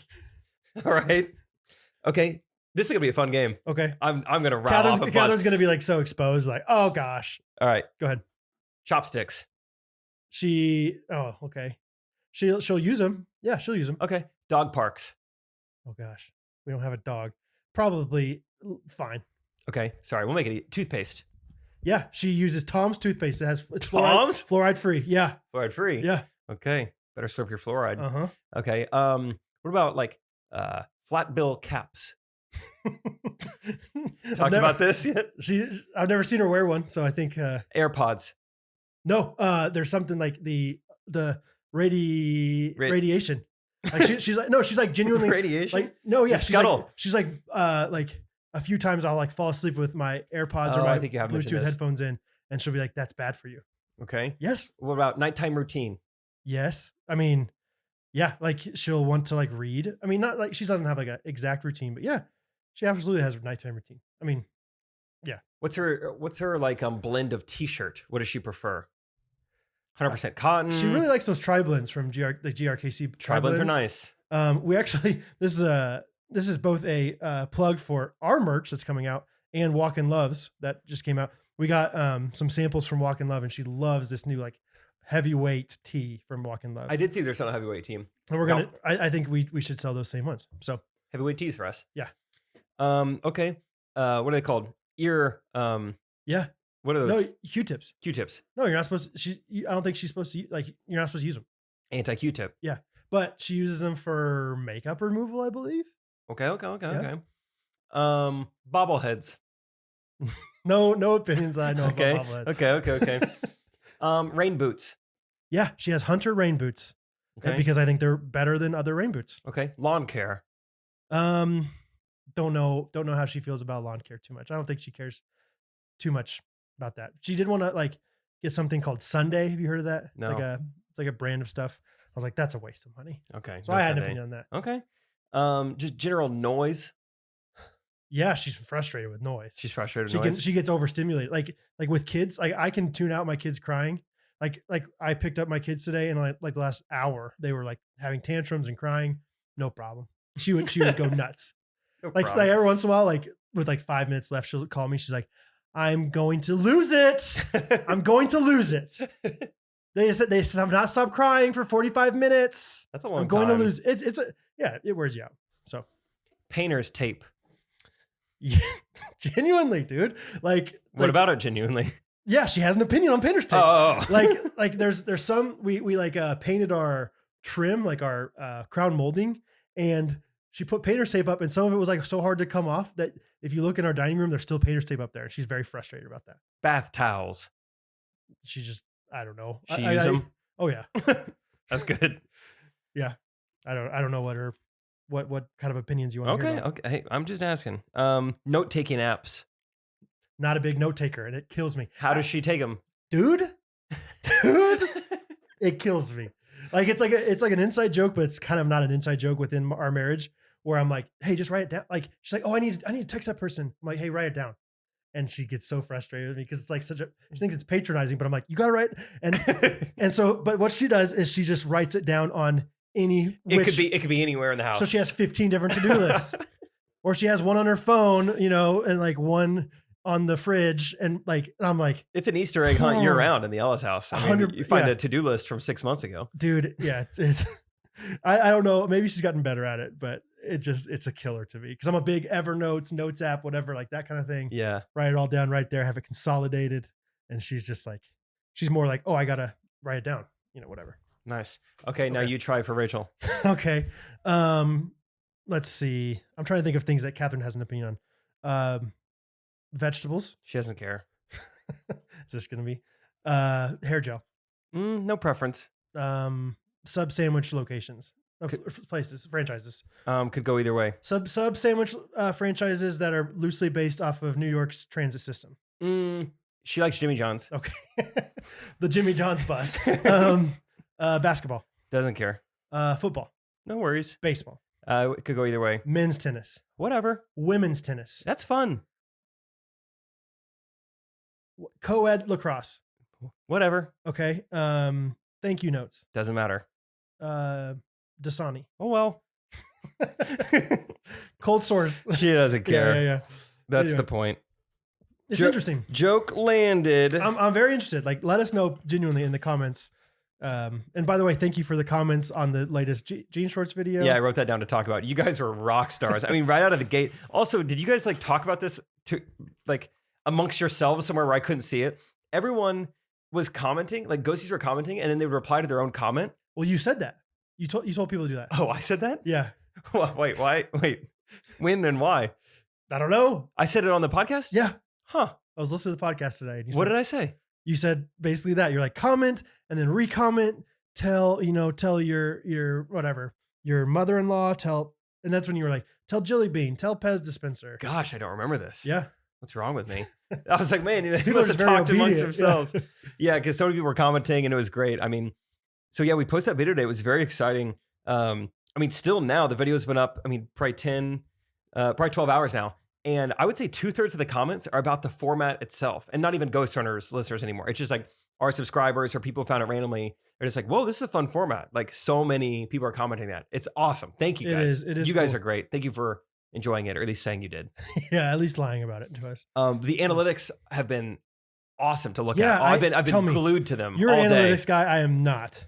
All right. Okay. This is gonna be a fun game. Okay. I'm gonna rattle off a bunch. Catherine's gonna be like so exposed, like, oh gosh. All right. Go ahead. Chopsticks. Okay. She'll use them. Yeah, she'll use them. Okay. Dog parks. Oh gosh. We don't have a dog. Probably fine. Okay. Sorry. We'll make it toothpaste. Yeah. She uses Tom's toothpaste. It's Tom's? Fluoride free. Yeah. Fluoride free. Yeah. Okay. Better slip your fluoride. Uh-huh. Okay. What about like flat bill caps? Talked about this yet? I've never seen her wear one, so I think AirPods. No, there's something like the radiation. Like she's like, no, she's like genuinely Radiation? like, no, yeah. The scuttle. She's like a few times I'll like fall asleep with my AirPods or I my think you have mentioned Bluetooth this. headphones in, and she'll be like, that's bad for you. Okay. Yes. What about nighttime routine? Yes. I mean, yeah, like she'll want to like read. I mean, not like she doesn't have like an exact routine, but yeah, she absolutely has a nighttime routine. I mean, yeah. What's her like blend of t-shirt? What does she prefer? 100% cotton. She really likes those tri-blends from the GRKC. Tri-blends are nice. We actually, this is both a plug for our merch that's coming out and Walk-In Loves that just came out. We got some samples from Walk-In Love, and she loves this new like heavyweight tee from Walk-In Love. I did see there's not a heavyweight team. And we're gonna. I think we should sell those same ones. So heavyweight tees for us. Yeah. Okay. What are they called? Ear. Yeah. What are those? No, Q-tips. Q-tips. No, you're not supposed to. I don't think she's supposed to. Like, you're not supposed to use them. Anti-Q-tip. Yeah, but she uses them for makeup removal, I believe. Okay. Bobbleheads. No opinions that I know Okay. about bobbleheads. Okay. Rain boots. Yeah, she has Hunter rain boots. Okay. Because I think they're better than other rain boots. Okay. Lawn care. Don't know how she feels about lawn care too much. I don't think she cares too much about that. She did want to like get something called Sunday. Have you heard of that? No. It's like a brand of stuff. I was like, that's a waste of money. Okay. So I had an opinion on that. Okay. Just general noise. Yeah, she's frustrated with noise. She's frustrated with noise. She gets overstimulated. Like with kids, like I can tune out my kids crying. Like I picked up my kids today, and like the last hour they were like having tantrums and crying. No problem. She would go nuts. Like every once in a while, like with like 5 minutes left, she'll call me. She's like, I'm going to lose it. I'm going to lose it. They have not stopped crying for 45 minutes. That's a long time. I'm going to lose it. It wears you out. So painter's tape. Yeah, genuinely, dude. What about it genuinely? Yeah, she has an opinion on painter's tape. Oh. like there's some we like painted our trim, like our crown molding, and she put painter's tape up, and some of it was like so hard to come off that if you look in our dining room, there's still painter's tape up there. And she's very frustrated about that. Bath towels. She just, I don't know. She use them? Oh yeah. That's good. Yeah. I don't know what kind of opinions you want to hear about. Okay. Hey, I'm just asking. Note-taking apps. Not a big note taker, and it kills me. How does she take them? Dude, it kills me. Like it's like an inside joke, but it's kind of not an inside joke within our marriage. Where I'm like, hey, just write it down. Like she's like, oh, I need to text that person. I'm like, hey, write it down. And she gets so frustrated with me because it's like she thinks it's patronizing, but I'm like, you gotta write. And so, but what she does is she just writes it down on it could be anywhere in the house. So she has 15 different to-do lists, or she has one on her phone, and like one on the fridge, and I'm like, it's an Easter egg hunt year round in the Ellis house. I mean, you find a to-do list from 6 months ago, dude. Yeah, it's I don't know. Maybe she's gotten better at it, but it's a killer to me because I'm a big Evernote, notes app, whatever, like that kind of thing. Yeah, write it all down right there, have it consolidated, and she's just like, she's more like, oh, I gotta write it down, whatever. Nice. Okay, now you try for Rachel. Okay. Let's see. I'm trying to think of things that Catherine has an opinion on. Vegetables. She doesn't care. Is this gonna be hair gel? No preference. Sub sandwich locations, places, franchises. Could go either way. Sub sandwich franchises that are loosely based off of New York's transit system. She likes Jimmy John's. Okay. The Jimmy John's bus. Basketball. Doesn't care. Football. No worries. Baseball. It could go either way. Men's tennis. Whatever. Women's tennis. That's fun. Co-ed lacrosse. Whatever. Okay. Thank you notes. Doesn't matter. Dasani. Oh well. Cold sores. She doesn't care. Yeah. That's the point. It's interesting. Joke landed. I'm very interested. Like, let us know genuinely in the comments. And by the way, thank you for the comments on the latest Jean Shorts video. Yeah, I wrote that down to talk about. You guys were rock stars. I mean, right out of the gate. Also, did you guys like talk about this to like amongst yourselves somewhere where I couldn't see it? Everyone was commenting, like ghosties were commenting, and then they would reply to their own comment. Well, you said that. You told people to do that. Oh, I said that? Yeah. Wait, why? Wait, when and why? I don't know. I said it on the podcast? Yeah. Huh. I was listening to the podcast today. And what did I say? You said basically that. You're like, comment and then re-comment, tell your whatever. your mother-in-law, and that's when you were like, tell Jilly Bean, tell Pez Dispenser. Gosh, I don't remember this. Yeah. What's wrong with me? I was like, man, So they must have very talked amongst obedient. themselves. Yeah, because so many people were commenting and it was great. I mean, so yeah, we posted that video today. It was very exciting. I mean, still now the video's been up, I mean, probably 12 hours now. And I would say 2/3 of the comments are about the format itself and not even Ghostrunners listeners anymore. It's just like our subscribers or people who found it randomly. They're just like, whoa, this is a fun format. Like so many people are commenting that. It's awesome. Thank you guys. It is you guys cool. are great. Thank you for enjoying it, or at least saying you did. Yeah, at least lying about it to us. The analytics have been awesome to look Yeah, at. I've been glued to them. You're all an day. analytics guy. I am not.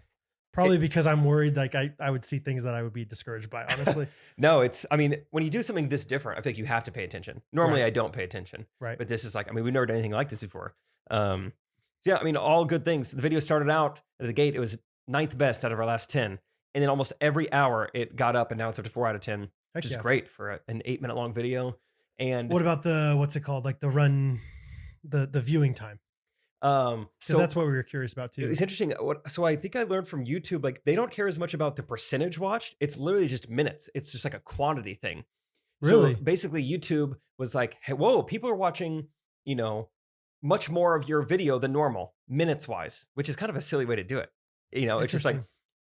Probably because I'm worried like I would see things that I would be discouraged by, honestly. No, I mean, when you do something this different, I feel like you have to pay attention. Normally Right. I don't pay attention. Right. But this is like, I mean, we've never done anything like this before. So yeah, I mean, all good things. The video started out at the gate. It was 9th best out of our last 10. And then almost every hour it got up and now it's up to 4 out of 10, which is great for an 8-minute long video. And what about what's it called? Like the viewing time? So that's what we were curious about too. It's interesting. So I think I learned from YouTube, like they don't care as much about the percentage watched. It's literally just minutes. It's just like a quantity thing. Really? So basically YouTube was like, hey, whoa, people are watching, much more of your video than normal, minutes wise, which is kind of a silly way to do it. It's just like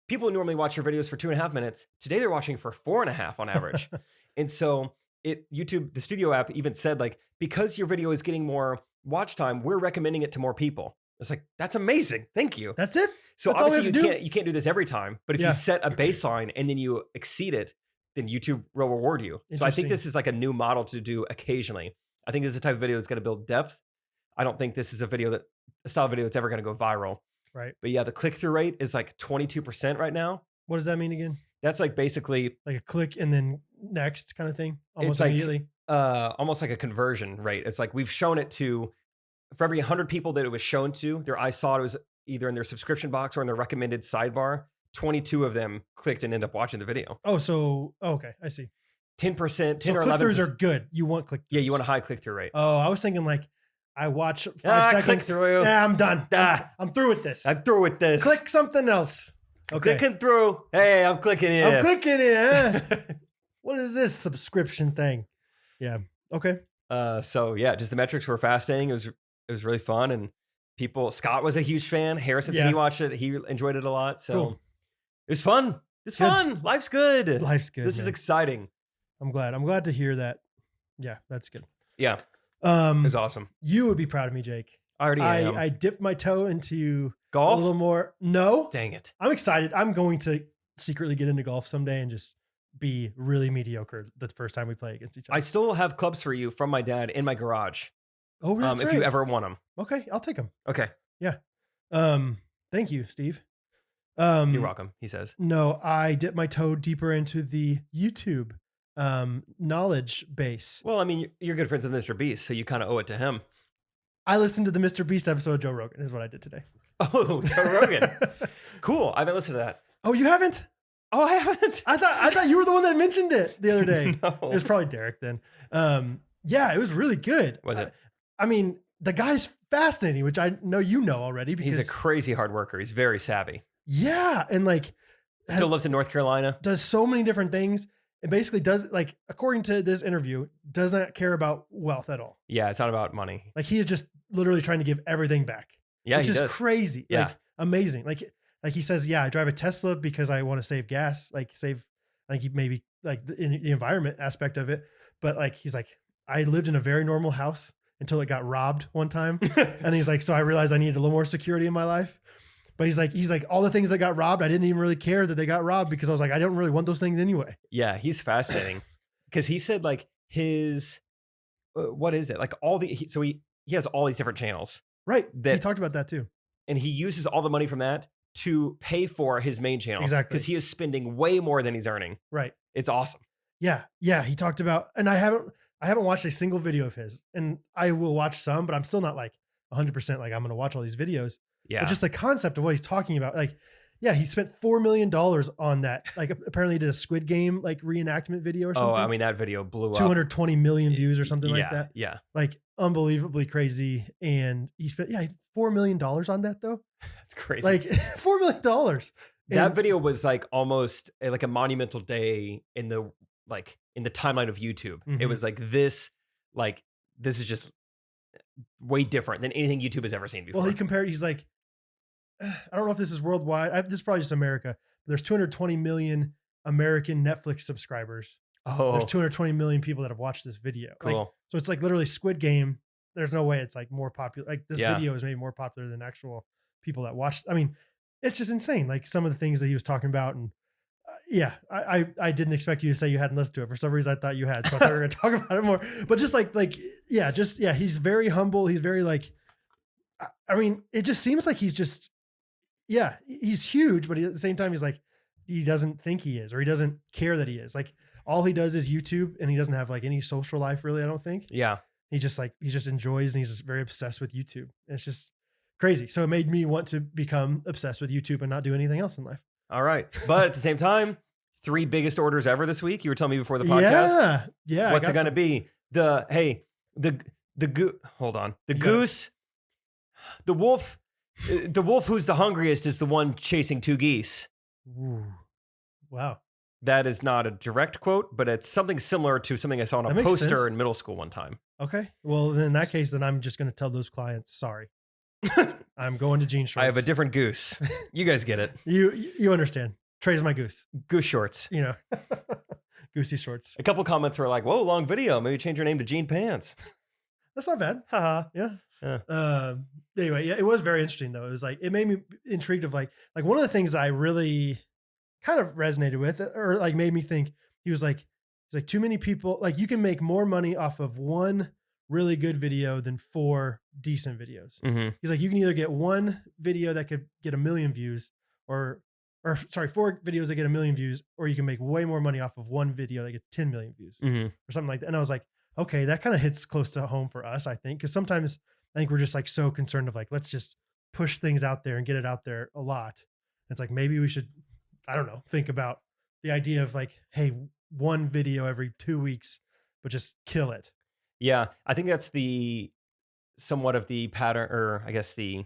people normally watch your videos for 2.5 minutes. Today they're watching for 4.5 on average. And so YouTube, the studio app even said like, because your video is getting more watch time, we're recommending it to more people. It's like, that's amazing. Thank you. That's it. So that's obviously you can't do this every time, but if you set a baseline and then you exceed it, then YouTube will reward you. So I think this is like a new model to do occasionally. I think this is the type of video that's going to build depth. I don't think this is a style of video that's ever going to go viral. Right. But yeah, the click-through rate is like 22% right now. What does that mean again? That's like basically like a click and then next kind of thing. Almost it's immediately. Almost like a conversion rate. It's like we've shown it to, for every 100 people that it was shown to, their eyes saw it was either in their subscription box or in their recommended sidebar. 22 of them clicked and ended up watching the video. Oh, okay, I see. 10%, 10 so or 11%. Click-throughs are good. You want click-throughs. Yeah, you want a high click-through rate. Oh, I was thinking like I watch 5 seconds. Click-through. Yeah, I'm done. I'm through with this. I'm through with this. Click something else. Okay. Clicking through. Hey, I'm clicking in. I'm clicking in. What is this subscription thing? Yeah. Okay. So yeah, just the metrics were fascinating. It was really fun, and Scott was a huge fan. Harrison said he watched it. He enjoyed it a lot. So cool. It was fun. It's fun. Life's good. Life's good. This is exciting. I'm glad to hear that. Yeah, that's good. Yeah. It was awesome. You would be proud of me, Jake. I already am. I dipped my toe into golf a little more. No. Dang it. I'm excited. I'm going to secretly get into golf someday and just be really mediocre the first time we play against each other. I still have clubs for you from my dad in my garage. Oh, that's if you ever want them. Okay, I'll take them. Okay. Yeah. Thank you, Steve. You're welcome, he says. No, I dipped my toe deeper into the YouTube knowledge base. Well, I mean, you're good friends with MrBeast, so you kind of owe it to him. I listened to the MrBeast episode of Joe Rogan, is what I did today. Oh, Joe Rogan. Cool. I haven't listened to that. Oh, you haven't? Oh, I haven't. I thought you were the one that mentioned it the other day. No. It was probably Derek then. Yeah, it was really good. Was it? I mean, the guy's fascinating, which I know you know already. Because he's a crazy hard worker. He's very savvy. Yeah, and like still lives in North Carolina. Does so many different things. It basically does, like, according to this interview, does not care about wealth at all. Yeah, it's not about money. Like, he is just literally trying to give everything back. Yeah, which is does. Crazy. Yeah. Like, amazing. Like he says, yeah, I drive a Tesla because I want to save gas, like he maybe like the environment aspect of it. But like, he's like, I lived in a very normal house until it got robbed one time. And he's like, so I realized I needed a little more security in my life. But he's like, all the things that got robbed, I didn't even really care that they got robbed because I was like, I don't really want those things anyway. Yeah, he's fascinating because he said like his, what is it? Like so he has all these different channels. Right. He talked about that too. And he uses all the money from that to pay for his main channel. Exactly. Because he is spending way more than he's earning. Right. It's awesome. Yeah. Yeah. He talked about, and I haven't watched a single video of his, and I will watch some, but I'm still not like 100% like I'm going to watch all these videos. Yeah. But just the concept of what he's talking about. Like, yeah, he spent $4 million on that. Like, apparently he did a Squid Game, like, reenactment video or something. Oh, I mean, that video blew up. 220 million views or something like that. Yeah. Like, unbelievably crazy. And he spent, $4 million on that though. That's crazy. Like $4 million. That And- video was like almost like a monumental day in the timeline of YouTube. It Mhm. was this is just way different than anything YouTube has ever seen before. Well, he compared. He's like, I don't know if this is worldwide. This is probably just America. But there's 220 million American Netflix subscribers. There's 220 million people that have watched this video. Cool. So it's like literally Squid Game. There's no way it's like more popular. Like this Yeah. video is maybe more popular than actual people that watch. I mean, it's just insane. Like some of the things that he was talking about. And yeah, I didn't expect you to say you hadn't listened to it. For some reason, I thought you had. So I thought we were going to talk about it more. But just he's very humble. He's very like, I mean, it just seems like he's just, he's huge. But at the same time, he's like, he doesn't think he is, or he doesn't care that he is. Like all he does is YouTube, and he doesn't have like any social life really, I don't think. Yeah. He just enjoys, and he's just very obsessed with YouTube. And it's just crazy. So it made me want to become obsessed with YouTube and not do anything else in life. All right. But at the same time, 3 biggest orders ever this week. You were telling me before the podcast. Yeah. What's it going to be? Goose, the wolf who's the hungriest is the one chasing 2 geese. Ooh. Wow. That is not a direct quote, but it's something similar to something I saw on a That makes poster sense. in middle school one time. Okay. Well, in that case, then I'm just going to tell those clients, sorry. I'm going to jean shorts. I have a different goose. You guys get it. You understand. Trey's my goose. Goose shorts. You know, goosey shorts. A couple comments were like, whoa, long video. Maybe change your name to Jean Pants. That's not bad. Haha. Yeah. Anyway, yeah, it was very interesting though. It was like, it made me intrigued of like one of the things that I really kind of resonated with, or like made me think, he's like too many people, like you can make more money off of one really good video than 4 decent videos. Mm-hmm. He's like, you can either get one video that could get 1 million views or 4 videos that get 1 million views, or you can make way more money off of one video that gets 10 million views Mm-hmm. or something like that. And I was like, okay, that kind of hits close to home for us, I think. Cause sometimes I think we're just like so concerned of like, let's just push things out there and get it out there a lot. It's like, maybe we should, I don't know, think about the idea of like, hey, one video every 2 weeks, but just kill it. Yeah, I think that's the somewhat of the pattern, or I guess the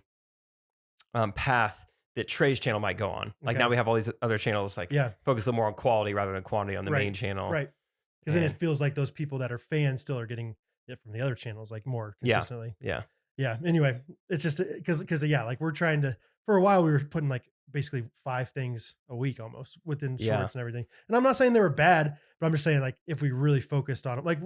path that Trey's channel might go on. Like Okay. now we have all these other channels like focus a little more on quality rather than quantity on the main channel. Right. Because then it feels like those people that are fans still are getting it from the other channels like more consistently. Yeah. Yeah. Anyway, it's just because like we're trying to, for a while we were putting like basically 5 things a week almost within shorts and everything. And I'm not saying they were bad, but I'm just saying like if we really focused on it, like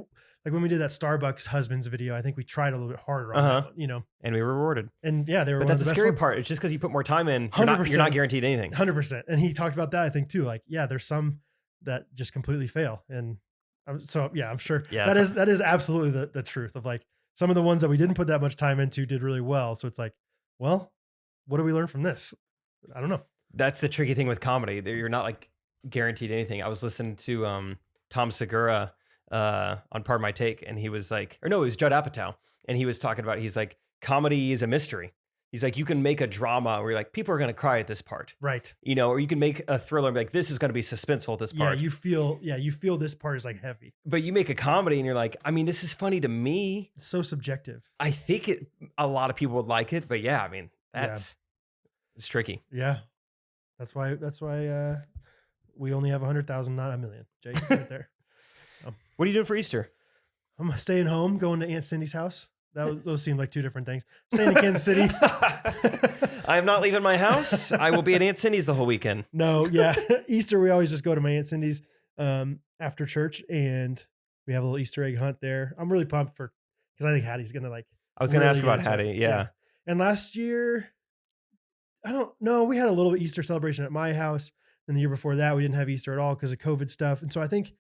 when we did that Starbucks husbands video, I think we tried a little bit harder on that one, you know, and we were rewarded. And yeah, they were. But that's the scary part. It's just because you put more time in, you're not guaranteed anything. 100%. And he talked about that, I think too. Like, yeah, there's some that just completely fail. And so, yeah, I'm sure that is absolutely the truth of like some of the ones that we didn't put that much time into did really well. So it's like, well, what do we learn from this? I don't know. That's the tricky thing with comedy. You're not like guaranteed anything. I was listening to Tom Segura on Pardon My Take, and he was like, or no, it was Judd Apatow, and he was talking about, he's like, comedy is a mystery. He's like, you can make a drama where you're like, people are going to cry at this part. Right. You know, or you can make a thriller and be like, this is going to be suspenseful at this part. Yeah, you feel this part is like heavy. But you make a comedy and you're like, I mean, this is funny to me. It's so subjective. I think a lot of people would like it, but yeah, I mean, it's tricky. Yeah. That's why we only have 100,000, not 1 million. Jake, right there. What are you doing for Easter? I'm staying home, going to Aunt Cindy's house. Those seem like 2 different things. Staying in Kansas City. I am not leaving my house. I will be at Aunt Cindy's the whole weekend. No, yeah. Easter, we always just go to my Aunt Cindy's after church, and we have a little Easter egg hunt there. I'm really pumped because I think Hattie's gonna like. I was gonna ask about Hattie. Yeah. And last year, I don't know. We had a little Easter celebration at my house. And the year before that, we didn't have Easter at all because of COVID stuff. And so I think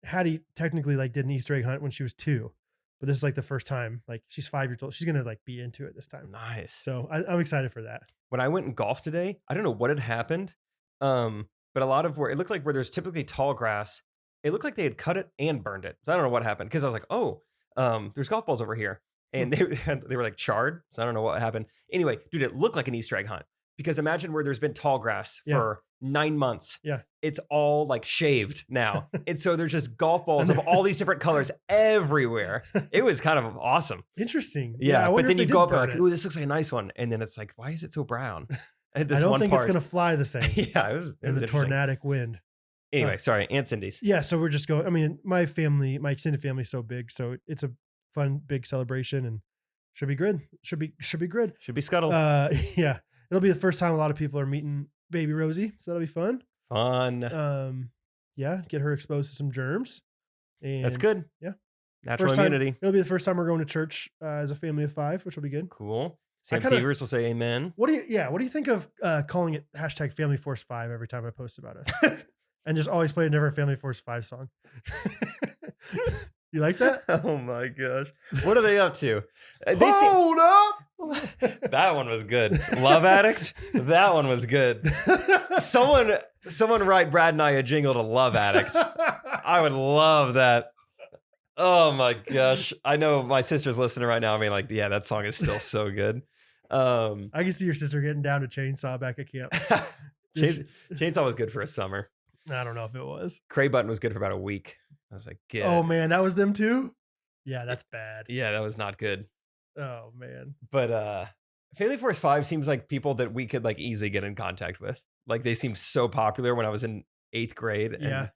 Hattie technically like did an Easter egg hunt when she was 2, but this is like the first time, like she's 5 years old. She's going to like be into it this time. Nice. So I'm excited for that. When I went and golfed today, I don't know what had happened. But a lot of where it looked like where there's typically tall grass, it looked like they had cut it and burned it. So I don't know what happened. Cause I was like, oh, there's golf balls over here. And they were like charred. So I don't know what happened. Anyway, dude, it looked like an Easter egg hunt. Because imagine where there's been tall grass for 9 months. Yeah. It's all like shaved now. And so there's just golf balls of all these different colors everywhere. It was kind of awesome. Interesting. Yeah. But then you go up and like, ooh, this looks like a nice one. And then it's like, why is it so brown? I don't think it's going to fly the same. Yeah, it was in the tornadic wind. Anyway, sorry, Aunt Cindy's. Yeah, so we're just going. I mean, my extended family is so big, so it's a fun big celebration and should be good. Should be good. Should be scuttled. Yeah, it'll be the first time a lot of people are meeting baby Rosie, so that'll be fun. Yeah, get her exposed to some germs. And that's good. Yeah, natural immunity. It'll be the first time we're going to church as a family of 5, which will be good. Cool. Sam Severs will say amen. What do you think of calling it #FamilyForce5 every time I post about us? And just always play a different Family Force 5 song. You like that? Oh my gosh. What are they up to? Hold up! That one was good. Love Addict? That one was good. Someone write Brad and I a jingle to Love Addict. I would love that. Oh my gosh. I know my sister's listening right now. I mean, like, yeah, that song is still so good. I can see your sister getting down to Chainsaw back at camp. Chainsaw was good for a summer. I don't know if it was. Cray Button was good for about a week. I was like, yeah. Oh man, that was them too? Yeah, that's bad. Yeah, that was not good. Oh man. But Family Force 5 seems like people that we could like easily get in contact with. Like they seemed so popular when I was in 8th grade. And yeah.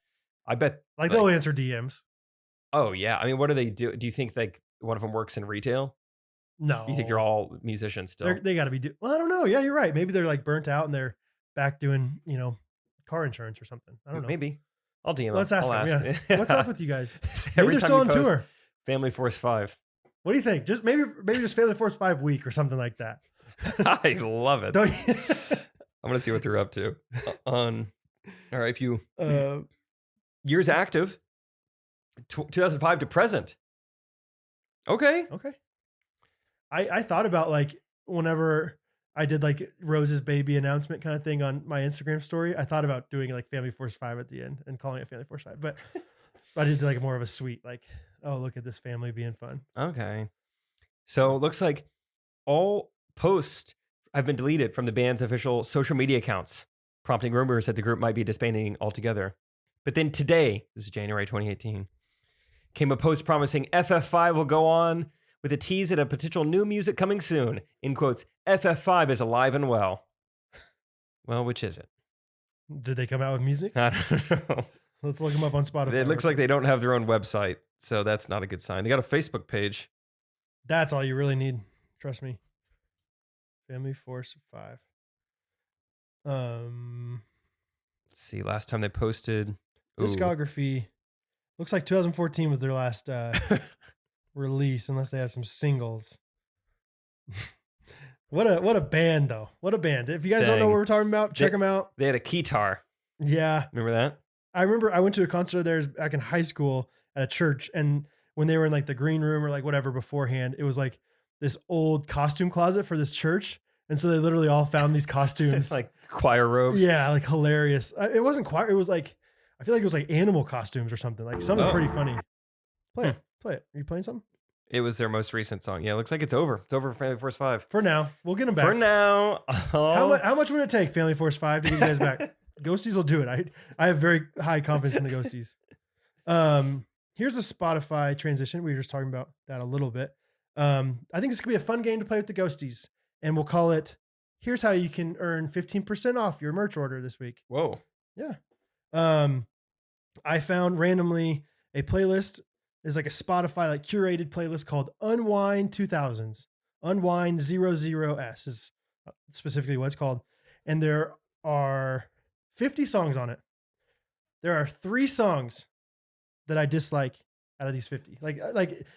I bet like they'll answer DMs. Oh yeah. I mean, what do they do? Do you think like one of them works in retail? No. You think they're all musicians still? They got to be well, I don't know. Yeah, you're right. Maybe they're like burnt out and they're back doing, car insurance or something. I don't know. Maybe. I'll DM them. Let's ask them. Yeah. What's up with you guys? Maybe they're still on tour. Family Force 5. What do you think? Just maybe just Family Force 5 week or something like that. I love it. Don't you? I'm gonna see what they're up to. All right, if you years active, 2005 to present. Okay. I thought about like whenever I did like Rose's baby announcement kind of thing on my Instagram story. I thought about doing like Family Force 5 at the end and calling it Family Force 5, but I did like more of a sweet, like, oh, look at this family being fun. Okay. So it looks like all posts have been deleted from the band's official social media accounts, prompting rumors that the group might be disbanding altogether. But then today, this is January 2018, came a post promising FF5 will go on with a tease at a potential new music coming soon. In quotes, FF5 is alive and well. Well, which is it? Did they come out with music? I don't know. Let's look them up on Spotify. It looks like they don't have their own website, so that's not a good sign. They got a Facebook page. That's all you really need. Trust me. Family Force 5. Let's see. Last time they posted discography. Looks like 2014 was their last release, unless they have some singles. What a band though. What a band. If you guys don't know what we're talking about, check them out. They had a keytar. Yeah. Remember that? I remember I went to a concert of theirs back in high school at a church, and when they were in like the green room or like whatever beforehand, it was like this old costume closet for this church. And so they literally all found these costumes. Like choir robes. Yeah, like hilarious. It wasn't choir. It was like, I feel like it was like animal costumes or something. Like something pretty funny. Play it. Are you playing something? It was their most recent song. Yeah, it looks like it's over. It's over for Family Force 5. For now. We'll get them back. For now. Oh. How much would it take, Family Force 5, to get you guys back? Ghosties will do it. I have very high confidence in the Ghosties. Here's a Spotify transition. We were just talking about that a little bit. I think this could be a fun game to play with the Ghosties. And we'll call it, here's how you can earn 15% off your merch order this week. Whoa. Yeah. I found randomly a playlist. Is like a Spotify like curated playlist called Unwind 2000s. Unwind 00S is specifically what it's called. And there are 50 songs on it. There are 3 songs that I dislike out of these 50. Like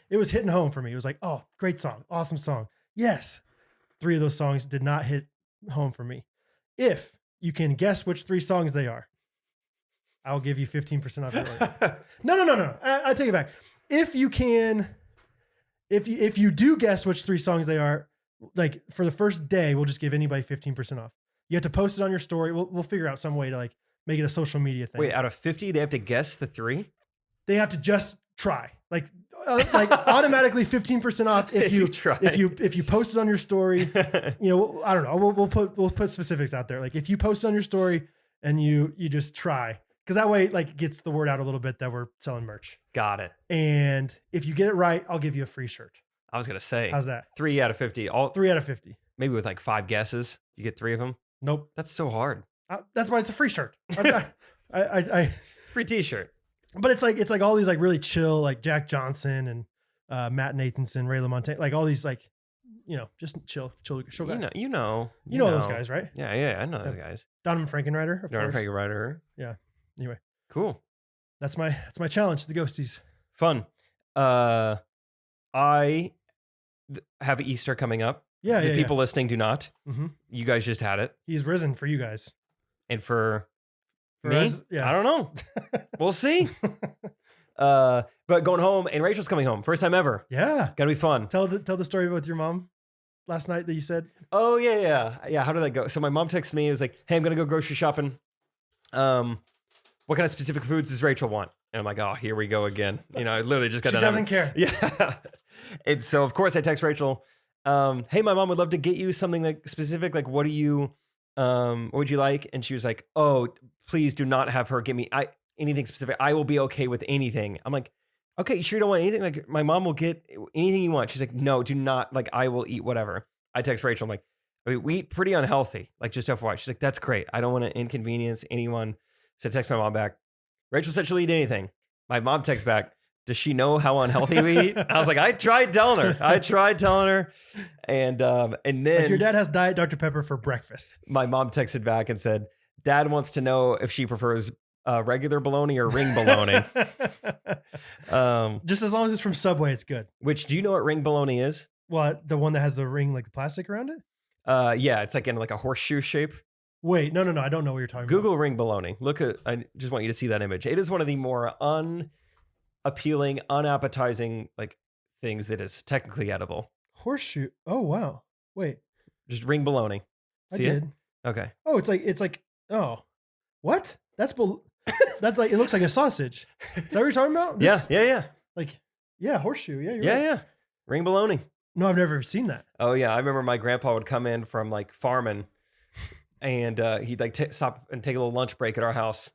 it was hitting home for me. It was like, oh, great song. Awesome song. Yes. 3 of those songs did not hit home for me. If you can guess which 3 songs they are, I'll give you 15% off your order. No. I take it back. If you can, if you do guess which 3 songs they are, like for the first day, we'll just give anybody 15% off. You have to post it on your story. We'll figure out some way to like make it a social media thing. Wait, out of 50, they have to guess the 3? They have to just try. Like automatically 15% off if you try. If you post it on your story. I don't know. We'll put specifics out there. Like if you post it on your story and you just try. Because that way, like, gets the word out a little bit that we're selling merch. Got it. And if you get it right, I'll give you a free shirt. I was gonna say, how's that? 3 out of 50. 3 out of 50. Maybe with like 5 guesses, you get 3 of them. Nope. That's so hard. That's why it's a free shirt. Free t-shirt. But it's like all these like really chill, like Jack Johnson and Matt Nathanson, Ray LaMontagne, like all these like, just chill guys. You know those guys, right? Yeah, I know those guys. Donovan Frankenreiter, of Donovan course. Frankenreiter. Yeah. Anyway, cool. That's my challenge to the ghosties. Fun. I have Easter coming up. Yeah, the people listening do not. Mm-hmm. You guys just had it. He's risen for you guys. And for me, us, yeah. I don't know. We'll see. But going home, and Rachel's coming home. First time ever. Yeah. Gotta be fun. Tell the story about your mom last night that you said. Oh, yeah. How did that go? So my mom texted me. It was like, hey, I'm going to go grocery shopping. What kind of specific foods does Rachel want? And I'm like, oh, here we go again. I literally just got done. She doesn't care. Yeah. And so, of course, I text Rachel, hey, my mom would love to get you something like specific. Like, what would you like? And she was like, oh, please do not have her get me anything specific. I will be okay with anything. I'm like, okay, you sure you don't want anything? Like, my mom will get anything you want. She's like, no, do not. Like, I will eat whatever. I text Rachel. I'm like, we eat pretty unhealthy. Like, just FYI. She's like, that's great. I don't want to inconvenience anyone. So I text my mom back. Rachel said she'll eat anything. My mom texts back, does she know how unhealthy we eat? I was like, I tried telling her. And then like your dad has Diet Dr. Pepper for breakfast. My mom texted back and said, Dad wants to know if she prefers regular bologna or ring bologna. Just as long as it's from Subway, it's good. Which, do you know what ring bologna is? What, the one that has the ring, like the plastic around it? Yeah, it's like in like a horseshoe shape. Wait, no, I don't know what you're talking about. Google ring bologna. I just want you to see that image. It is one of the more unappealing, unappetizing like things that is technically edible. Horseshoe. Oh wow. Wait. Just ring bologna. See it? Okay. Oh, it's like oh, what? That's like, it looks like a sausage. Is that what you're talking about? Yeah. Like, yeah, horseshoe. Yeah, you're right. Yeah. Ring bologna. No, I've never seen that. Oh yeah, I remember my grandpa would come in from like farming, and he'd like stop and take a little lunch break at our house,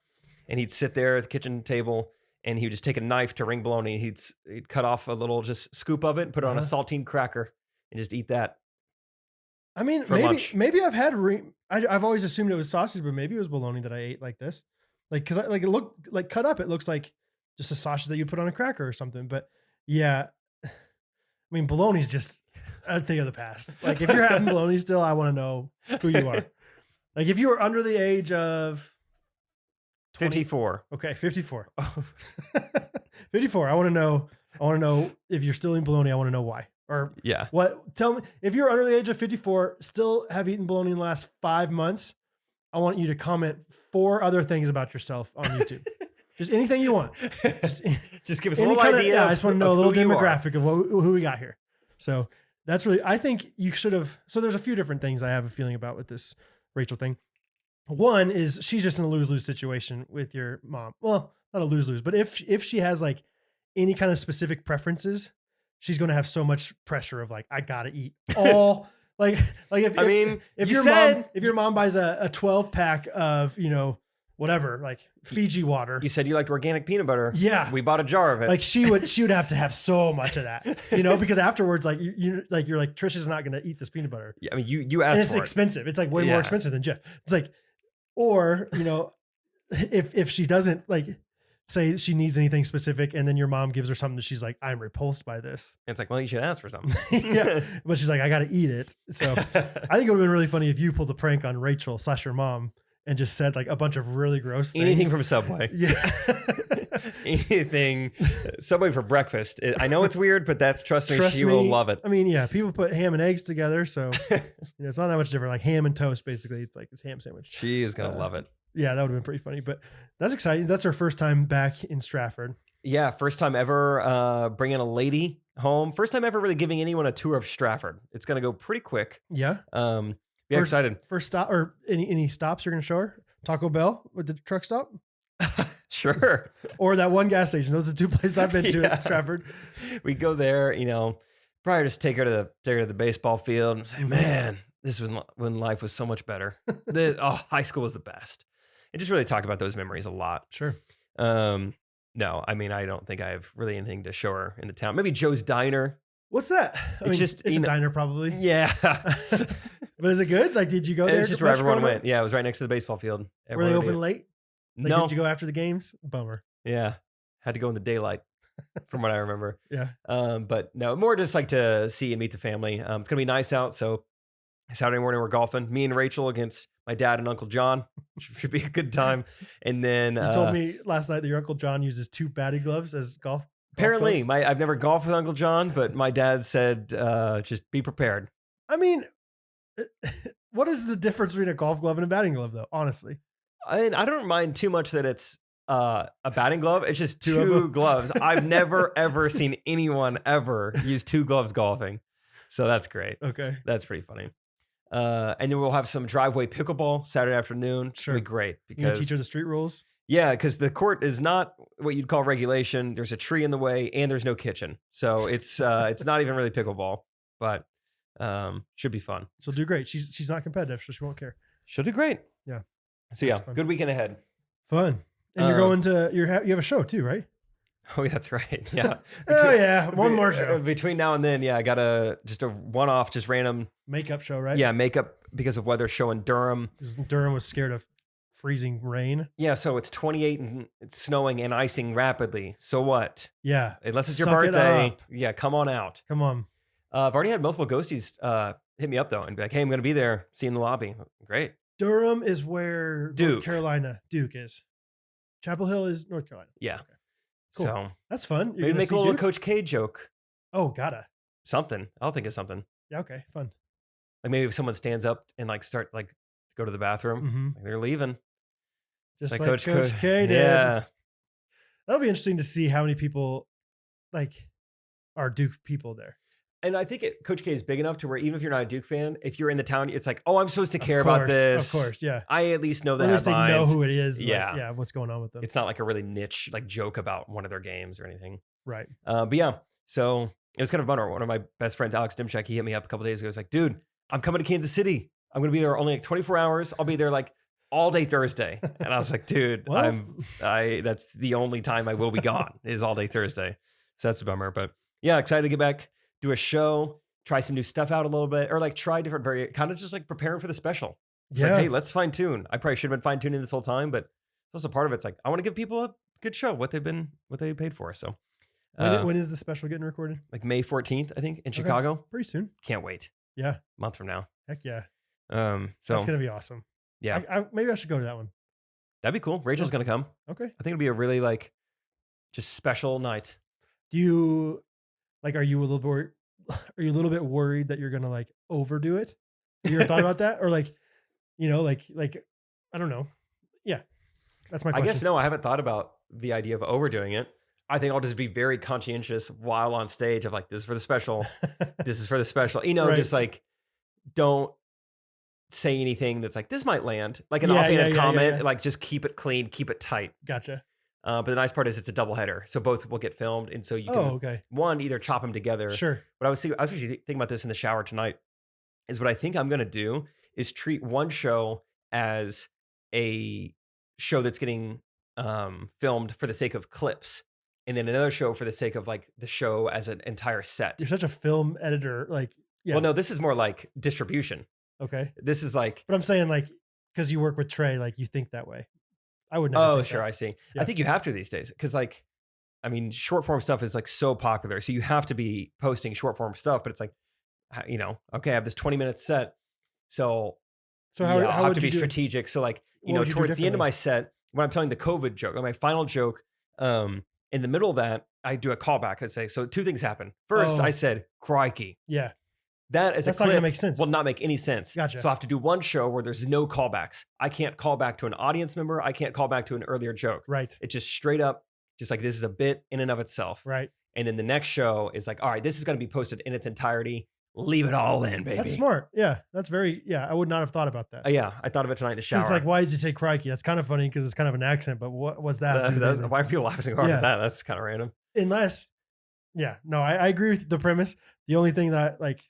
and he'd sit there at the kitchen table, and he would just take a knife to ring bologna. He'd cut off a little just scoop of it, and put it on a saltine cracker, and just eat that. I mean, maybe I've had ring. I've always assumed it was sausage, but maybe it was bologna that I ate like this, like because it looked like cut up. It looks like just a sausage that you put on a cracker or something. But yeah, I mean, bologna is just a thing of the past. Like if you're having bologna still, I want to know who you are. Like if you were under the age of 54. Okay, 54. 54. I want to know if you're still eating bologna. I want to know why. Or yeah. What? Tell me if you're under the age of 54, still have eaten bologna in the last 5 months. I want you to comment 4 other things about yourself on YouTube. Just anything you want. Just give us a little idea. I just want to know a little demographic of who we got here. So that's really, I think you should have. So there's a few different things I have a feeling about with this Rachel thing. One is she's just in a lose-lose situation with your mom. Well, not a lose-lose, but if she has like any kind of specific preferences, she's going to have so much pressure of like, I gotta eat all like if your mom buys a 12 pack of, whatever, like Fiji water. You said you liked organic peanut butter. Yeah. We bought a jar of it. Like she would have to have so much of that, because afterwards, like you're like, Trisha's not going to eat this peanut butter. Yeah, I mean, you asked and it's for expensive. It's like way more expensive than Jif. It's like, or, if she doesn't like say she needs anything specific and then your mom gives her something that she's like, I'm repulsed by this. It's like, well, you should ask for something. Yeah. But she's like, I got to eat it. So I think it would have been really funny if you pulled a prank on Rachel / your mom and just said like a bunch of really gross things. Anything from Subway. Yeah. Anything. Subway for breakfast. I know it's weird, but trust me, she will love it. I mean, yeah, people put ham and eggs together. So it's not that much different. Like ham and toast, basically. It's like this ham sandwich. She is going to love it. Yeah, that would have been pretty funny, but that's exciting. That's her first time back in Stratford. Yeah, first time ever bringing a lady home. First time ever really giving anyone a tour of Stratford. It's going to go pretty quick. Yeah. Excited. First stop or any stops you're going to show her? Taco Bell with the truck stop? Sure. Or that one gas station. Those are 2 places I've been to at Stratford. We go there, probably just take her to the baseball field and say, man, this was when life was so much better. High school was the best. And just really talk about those memories a lot. Sure. No, I mean, I don't think I have really anything to show her in the town. Maybe Joe's Diner. What's that? It's a diner probably. Yeah. But is it good? Like, did you go there? It's just where everyone went. Yeah, it was right next to the baseball field. Were they open late? Like, No. Did you go after the games? Bummer. Yeah. Had to go in the daylight from what I remember. Yeah. But no, more just like to see and meet the family. It's going to be nice out. So Saturday morning, we're golfing. Me and Rachel against my dad and Uncle John. Should be a good time. And then You told me last night that your Uncle John uses 2 batting gloves as golf. Apparently, gloves. I've never golfed with Uncle John, but my dad said just be prepared. I mean, what is the difference between a golf glove and a batting glove, though? Honestly, I don't mind too much that it's a batting glove. It's just 2 gloves. I've never ever seen anyone ever use 2 gloves golfing, so that's great. Okay, that's pretty funny. And then we'll have some driveway pickleball Saturday afternoon. Sure, it'll be great because you teach her the street rules. Yeah, because the court is not what you'd call regulation. There's a tree in the way, and there's no kitchen, so it's not even really pickleball, but should be fun. She'll do great. She's not competitive, so she won't care. She'll do great. Yeah. So yeah, fun. Good weekend ahead. Fun. And you're going to you have a show too, right? Oh, that's right. Yeah. Oh yeah, one more show between now and then. Yeah, I got a one-off, just random makeup show, right? Yeah, makeup because of weather show in Durham. Durham was scared of freezing rain. Yeah, so it's 28 and it's snowing and icing rapidly. So what? Yeah, unless it's your birthday. Yeah, come on out. Come on. I've already had multiple ghosties hit me up though and be like, "Hey, I'm going to be there. See you in the lobby." Great. Durham is where Duke is. Chapel Hill is North Carolina. Yeah. Okay. Cool. So that's fun. Maybe make a little Coach K joke. Oh, gotta. Something. I'll think of something. Yeah. Okay. Fun. Like maybe if someone stands up and like start like go to the bathroom, like they're leaving. Just like Coach K did. Yeah. That'll be interesting to see how many people like are Duke people there. And I think Coach K is big enough to where even if you're not a Duke fan, if you're in the town, it's like, oh, I'm supposed to care about this. Of course, yeah. I at least know the headlines. At least they know who it is. Yeah. Like, yeah, what's going on with them. It's not like a really niche like joke about one of their games or anything. Right. But yeah, so it was kind of a bummer. One of my best friends, Alex Dimchak, he hit me up a couple days ago. He's like, dude, I'm coming to Kansas City. I'm going to be there only like 24 hours. I'll be there like all day Thursday. And I was like, dude, well, that's the only time I will be gone is all day Thursday. So that's a bummer. But yeah, excited to get back, do a show, try some new stuff out a little bit, or like try different kind of just like preparing for the special. It's like, hey, let's fine tune. I probably should have been fine tuning this whole time, but also part of it's like, I want to give people a good show, what they paid for. So when is the special getting recorded? Like May 14th, I think, in Chicago. Pretty soon. Can't wait. Yeah. A month from now. Heck yeah. So that's going to be awesome. Yeah. Maybe I should go to that one. That'd be cool. Rachel's going to come. Okay. I think it'll be a really like just special night. Do you like, are you a little bit worried that you're going to like overdo it? Have you ever thought about that? Or like, like, I don't know. Yeah. That's my question. I guess no, I haven't thought about the idea of overdoing it. I think I'll just be very conscientious while on stage of like, this is for the special. This is for the special. Right. Just like, don't say anything that's like, this might land. Like an offhanded comment. Yeah. Like just keep it clean, keep it tight. Gotcha. But the nice part is it's a double header. So both will get filmed. And so you can, one, either chop them together. Sure. But I was actually thinking about this in the shower tonight, is what I think I'm going to do is treat one show as a show that's getting filmed for the sake of clips. And then another show for the sake of like the show as an entire set. You're such a film editor. Like, yeah. Well, no, this is more like distribution. Okay. This is like, but I'm saying like, because you work with Trey, like you think that way. I would never. Oh, sure. I see. Yeah. I think you have to these days. Cause like, I mean, short form stuff is like so popular. So you have to be posting short form stuff, but it's like, okay, I have this 20-minute set. So how I have to be strategic. So like, towards the end of my set, when I'm telling the COVID joke, like my final joke, in the middle of that, I do a callback. I say, so 2 things happen. First, I said, crikey. Yeah. That's not going to make sense. Will not make any sense. Gotcha. So I have to do one show where there's no callbacks. I can't call back to an audience member. I can't call back to an earlier joke. Right. It's just straight up, just like this is a bit in and of itself. Right. And then the next show is like, all right, this is going to be posted in its entirety. Leave it all in, baby. That's smart. Yeah. That's I would not have thought about that. Yeah. I thought of it tonight in the shower. It's like, why did you say crikey? That's kind of funny because it's kind of an accent, but what's that? Why are people laughing so hard at that? That's kind of random. Unless, I agree with the premise. The only thing that like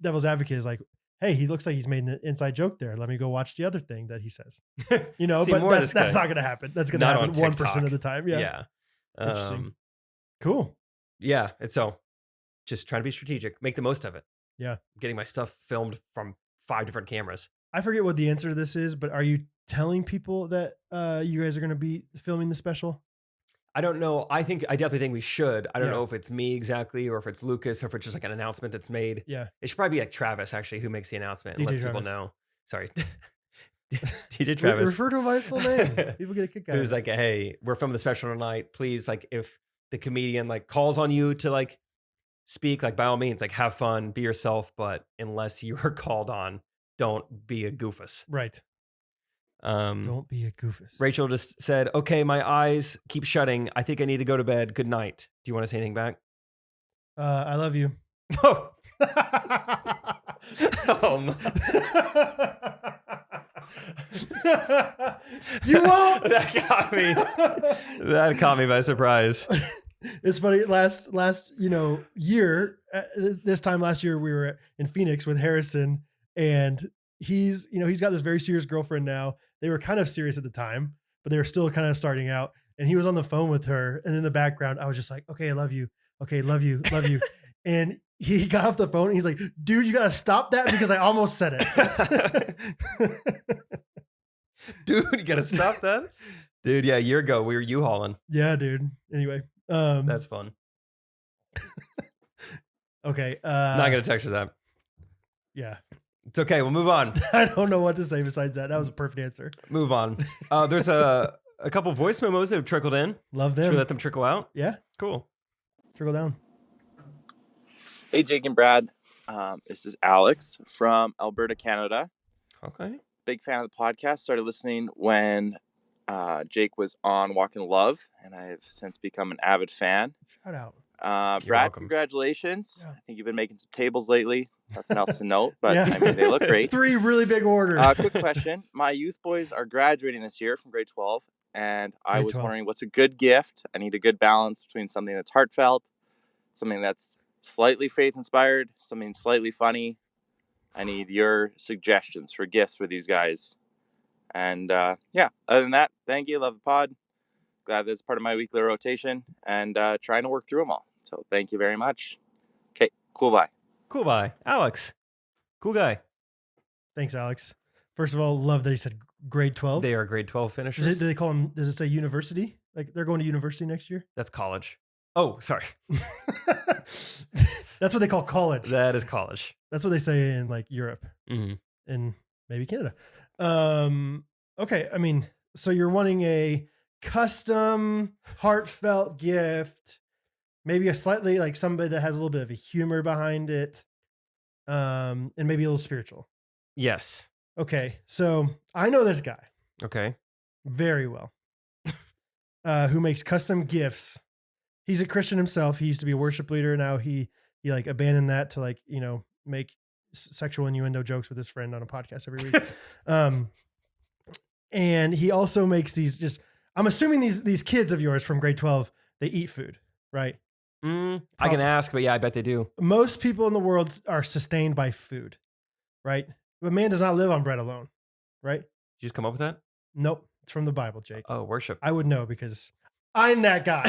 devil's advocate is like, hey, he looks like he's made an inside joke there. Let me go watch the other thing that he says. But that's not going to happen. That's going to happen 1% of the time. Yeah. Interesting. Cool. Yeah. And so just trying to be strategic, make the most of it. Yeah. Getting my stuff filmed from 5 different cameras. I forget what the answer to this is, but are you telling people that you guys are going to be filming the special? I don't know. I definitely think we should. I don't Yeah. know if it's me exactly, or if it's Lucas, or if it's just like an announcement that's made. Yeah. It should probably be like Travis, actually, who makes the announcement and DJ lets people Travis. know. Sorry. DJ Travis. Refer to him by his full name. People get a kick out of it. Who's like, hey, we're filming the special tonight. Please, like, if the comedian like calls on you to like speak, like by all means, like have fun, be yourself, but unless you are called on, don't be a goofus. Right. Don't be a goofus. Rachel just said, okay, my eyes keep shutting. I think I need to go to bed. Good night. Do you want to say anything back? I love you. Oh. You won't. That caught me by surprise. It's funny. Last year, this time last year, we were in Phoenix with Harrison, and he's got this very serious girlfriend now. They were kind of serious at the time, but they were still kind of starting out. And he was on the phone with her, and in the background, I was just like, "Okay, I love you. Okay, love you, love you." And he got off the phone, and he's like, "Dude, you gotta stop that because I almost said it." Dude, you gotta stop that. Dude, yeah, a year ago we were U-hauling. Yeah, dude. Anyway, that's fun. Okay, not gonna text you that. Yeah. It's okay. We'll move on. I don't know what to say besides that. That was a perfect answer. Move on. There's a couple voice memos that have trickled in. Love them. Should we let them trickle out? Yeah. Cool. Trickle down. Hey, Jake and Brad. This is Alex from Alberta, Canada. Okay. Big fan of the podcast. Started listening when Jake was on Walk in Love, and I have since become an avid fan. Shout out. Brad, welcome. congratulations. Yeah. I think you've been making some tables lately. Nothing else to note, but Yeah. I mean, they look great. 3 really big orders. Quick question. My youth boys are graduating this year from grade 12, and I Grade was 12. wondering what's a good gift. I need a good balance between something that's heartfelt, something that's slightly faith-inspired, something slightly funny. I need your suggestions for gifts for these guys. And yeah, other than that, thank you. Love the pod. Glad that's part of my weekly rotation, and trying to work through them all. So thank you very much. Okay, cool, bye. Cool. Bye. Alex. Cool guy. Thanks, Alex. First of all, love that he said grade 12. They are grade 12 finishers. Do they call them, does it say university? Like they're going to university next year? That's college. Oh, sorry. That's what they call college. That is college. That's what they say in like Europe Mm-hmm. and maybe Canada. Okay. I mean, so you're wanting a custom heartfelt gift, maybe a slightly like somebody that has a little bit of a humor behind it. And maybe a little spiritual. Yes. Okay. So I know this guy Okay. very well, who makes custom gifts. He's a Christian himself. He used to be a worship leader. Now he like abandoned that to like, make sexual innuendo jokes with his friend on a podcast every week. And he also makes these I'm assuming these kids of yours from grade 12, they eat food, right? I can ask, but yeah, I bet they do. Most people in the world are sustained by food, right? But man does not live on bread alone, right? Did you just come up with that? Nope. It's from the Bible, Jake. Oh, worship. I would know because I'm that guy.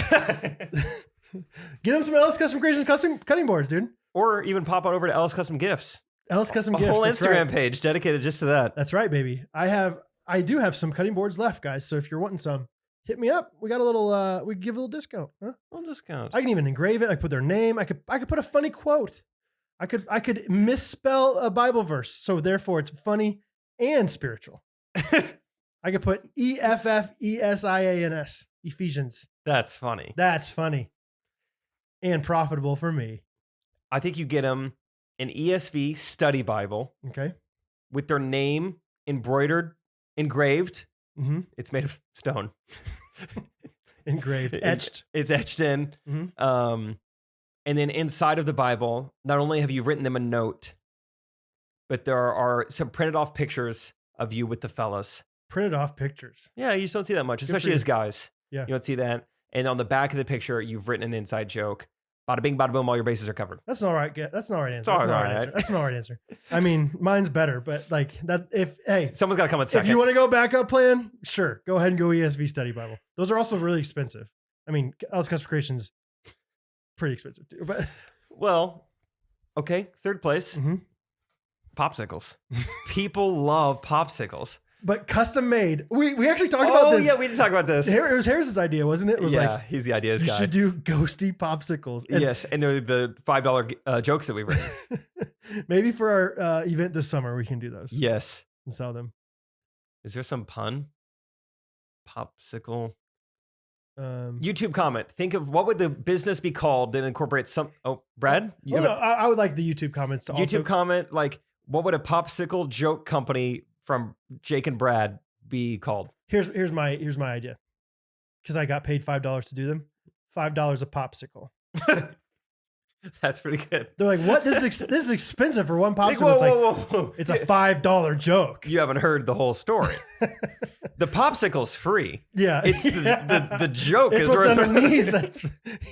Get him some Ellis Custom Creations custom cutting boards, dude. Or even pop on over to Ellis Custom Gifts. Ellis Custom A Gifts. whole That's Instagram right. page dedicated just to that. That's right, baby. I do have some cutting boards left, guys. So if you're wanting some, hit me up. We got a little, we give a little discount. Huh? Little discount. I can even engrave it. I could put their name. I could put a funny quote. I could misspell a Bible verse. So therefore it's funny and spiritual. I could put EFFESIANS, Ephesians. That's funny. That's funny and profitable for me. I think you get them an ESV study Bible Okay. with their name engraved. Mm-hmm. It's made of stone. Engraved, etched. It's etched in. Mm-hmm. And then inside of the Bible, not only have you written them a note, but there are some printed off pictures of you with the fellas. Printed off pictures. Yeah, you just don't see that much, Good especially for as you. guys. Yeah. You don't see that. And on the back of the picture, you've written an inside joke. Bada bing, bada boom, all your bases are covered. That's an all right. That's an all right answer. It's That's an all all right. right answer. That's an all right answer. I mean, mine's better, but like that. Someone's got to come with If second. you want to go backup plan, sure, go ahead and go ESV Study Bible. Those are also really expensive. I mean, Ellis Custom Creations, pretty expensive too. But Well, okay, third place. Mhm. Popsicles. People love popsicles. But custom made. We actually talked about Oh this. yeah, we did talk about this. It was Harris's idea, wasn't it? It was like, he's the ideas you guy. should do ghosty popsicles. And Yes, and the $5 jokes that we written. maybe for our event this summer, we can do those Yes. and sell them. Is there some pun? Popsicle. Um, YouTube comment. Think of what would the business be called that incorporates some. Oh, Brad. You well, have no, I would like the YouTube comments to a YouTube also. comment. Like, what would a popsicle joke company from Jake and Brad be called? Here's my idea. Because I got paid $5 to do them. $5 a popsicle. That's pretty good. They're like, what? This is expensive for one Like, popsicle. whoa. It's a $5 joke. You haven't heard the whole story. The popsicle's free. Yeah. It's the joke It's is what's worth underneath. That's,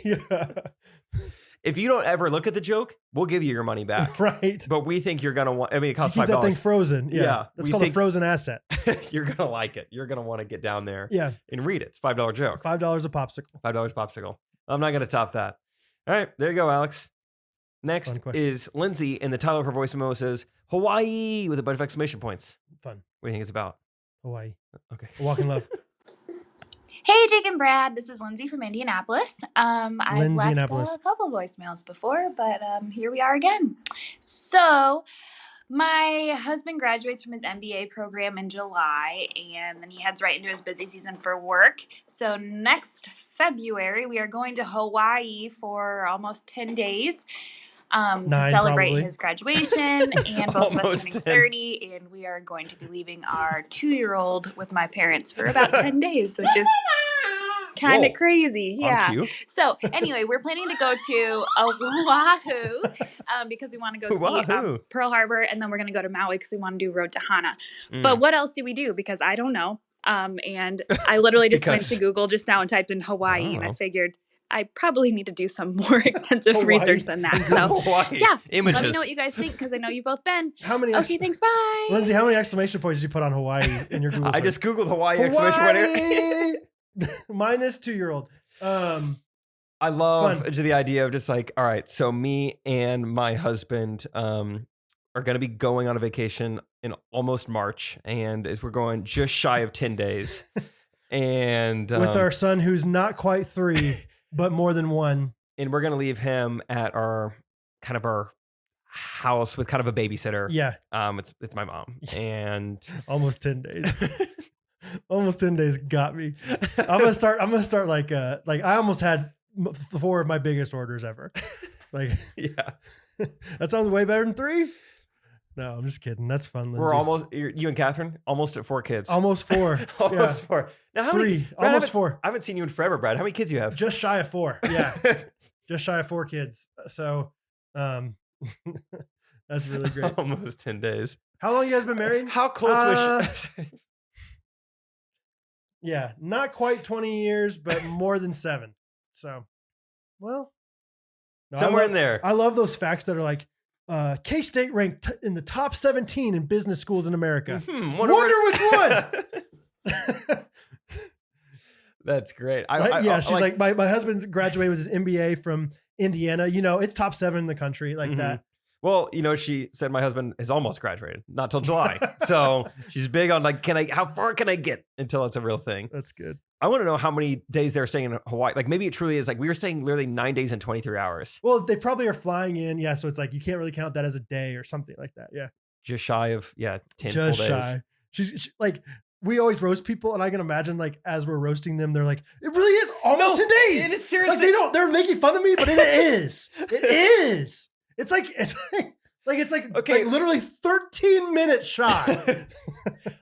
yeah. If you don't ever look at the joke, we'll give you your money back. Right. But we think you're gonna want. I mean, it costs Keep that thing $5. frozen. Yeah. Yeah, That's we called a think- frozen asset. You're gonna like it. You're gonna want to get down there Yeah. and read it. It's $5 joke. $5 a popsicle. $5 popsicle. I'm not gonna top that. All right, there you go, Alex. Next question. is Lindsay, and the title of her voice memo says Hawaii with a bunch of exclamation points. Fun. What do you think it's about? Hawaii. Okay. A walk in love. Hey, Jake and Brad. This is Lindsay from Indianapolis. I've left Lindsay-napolis. a couple voicemails before, but here we are again. So, my husband graduates from his MBA program in July, and then he heads right into his busy season for work. So, next February, we are going to Hawaii for almost 10 days. To 9 celebrate probably. his graduation, and both of us Almost turning 10. 30, and we are going to be leaving our 2-year-old with my parents for about 10 days, which is kind Whoa. of crazy. Yeah. On cue. So anyway, we're planning to go to Oahu because we want to go see Oahu. Pearl Harbor, and then we're going to go to Maui because we want to do Road to Hana. Mm. But what else do we do? Because I don't know. And I literally just went Because- to Google just now and typed in Hawaii, and I Oh. figured I probably need to do some more extensive Hawaii. research than that. So Hawaii. yeah, Images. let me know what you guys think because I know you've both been. How many? Okay, thanks. Bye. Lindsay, how many exclamation points did you put on Hawaii in your Google I search? just Googled Hawaii exclamation point. Hawaii! Minus 2-year-old. I love Fun. the idea of just like, all right, so me and my husband are going to be going on a vacation in almost March, and we're going just shy of 10 days. And with our son who's not quite 3, but more than 1. and we're going to leave him at our house with kind of a babysitter. Yeah, It's my mom. And almost 10 days. Almost 10 days got me. I'm gonna start like I almost had 4 of my biggest orders ever. Like yeah, that sounds way better than 3. No, I'm just kidding. That's fun. Lindsay. we're almost, you and Catherine, almost at 4 kids. almost 4. Almost Yeah. 4. Now, how many? 3, Brad, almost 4. I haven't seen you in forever, Brad. How many kids do you have? Just shy of 4. Yeah, just shy of 4 kids. So, that's really great. Almost 10 days. How long you guys been married? How close was she? Yeah, not quite 20 years, but more than 7. So, well, no, Somewhere in there. I love those facts that are like, K-State ranked in the top 17 in business schools in America. Wonder which one. That's great. She's like my husband's graduated with his MBA from Indiana. You know, it's top 7 in the country, like Mhm. that. Well, she said my husband has almost graduated, not till July. So she's big on like, how far can I get until it's a real thing? That's good. I want to know how many days they're staying in Hawaii. Like maybe it truly is like we were staying literally 9 days and 23 hours. Well, they probably are flying in. Yeah. So it's like, you can't really count that as a day or something like that. Yeah. Just shy of, 10 Just full days. shy. She like, we always roast people, and I can imagine like as we're roasting them, they're like, "It really is almost 10 days." It is seriously. Like they're making fun of me, but it is. It is. It's like Okay. like literally 13 minutes shy.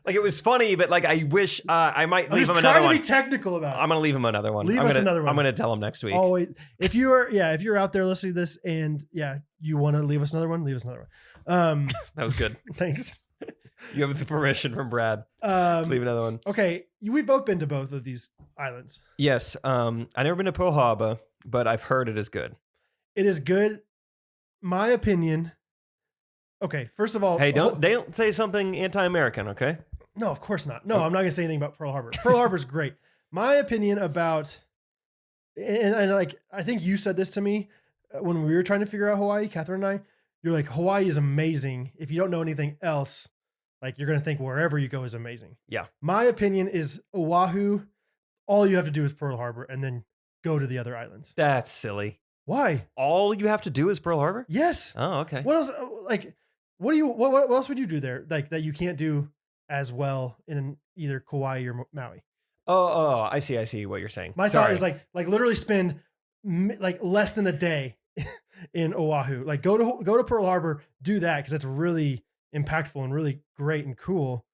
Like it was funny, but like I wish I might I'm leave just him another trying to one. be technical about it. I'm gonna leave him another one. Leave I'm us gonna, another one. I'm gonna tell him next week. Always, if you're out there listening to this, and you want to leave us another one, leave us another one. That was good. Thanks. You have the permission from Brad. Leave another one. Okay, we've both been to both of these islands. Yes. I never been to Pearl Harbor, but I've heard it is good. It is good. My opinion. Okay, first of all, Hey, don't say something anti-American, okay? No, of course not. No, I'm not gonna say anything about Pearl Harbor. Pearl Harbor's great. My opinion about, and like I think you said this to me when we were trying to figure out Hawaii, Catherine and I. you're like, Hawaii is amazing. If you don't know anything else, like you're going to think wherever you go is amazing. Yeah. My opinion is Oahu, all you have to do is Pearl Harbor and then go to the other islands. That's silly. Why? All you have to do is Pearl Harbor? Yes. Oh, okay. What else? Like, what else would you do there? Like that you can't do as well in either Kauai or Maui? Oh, I see what you're saying. My Sorry. thought is like literally spend like less than a day in Oahu. Like go to Pearl Harbor, do that because that's really impactful and really great and cool.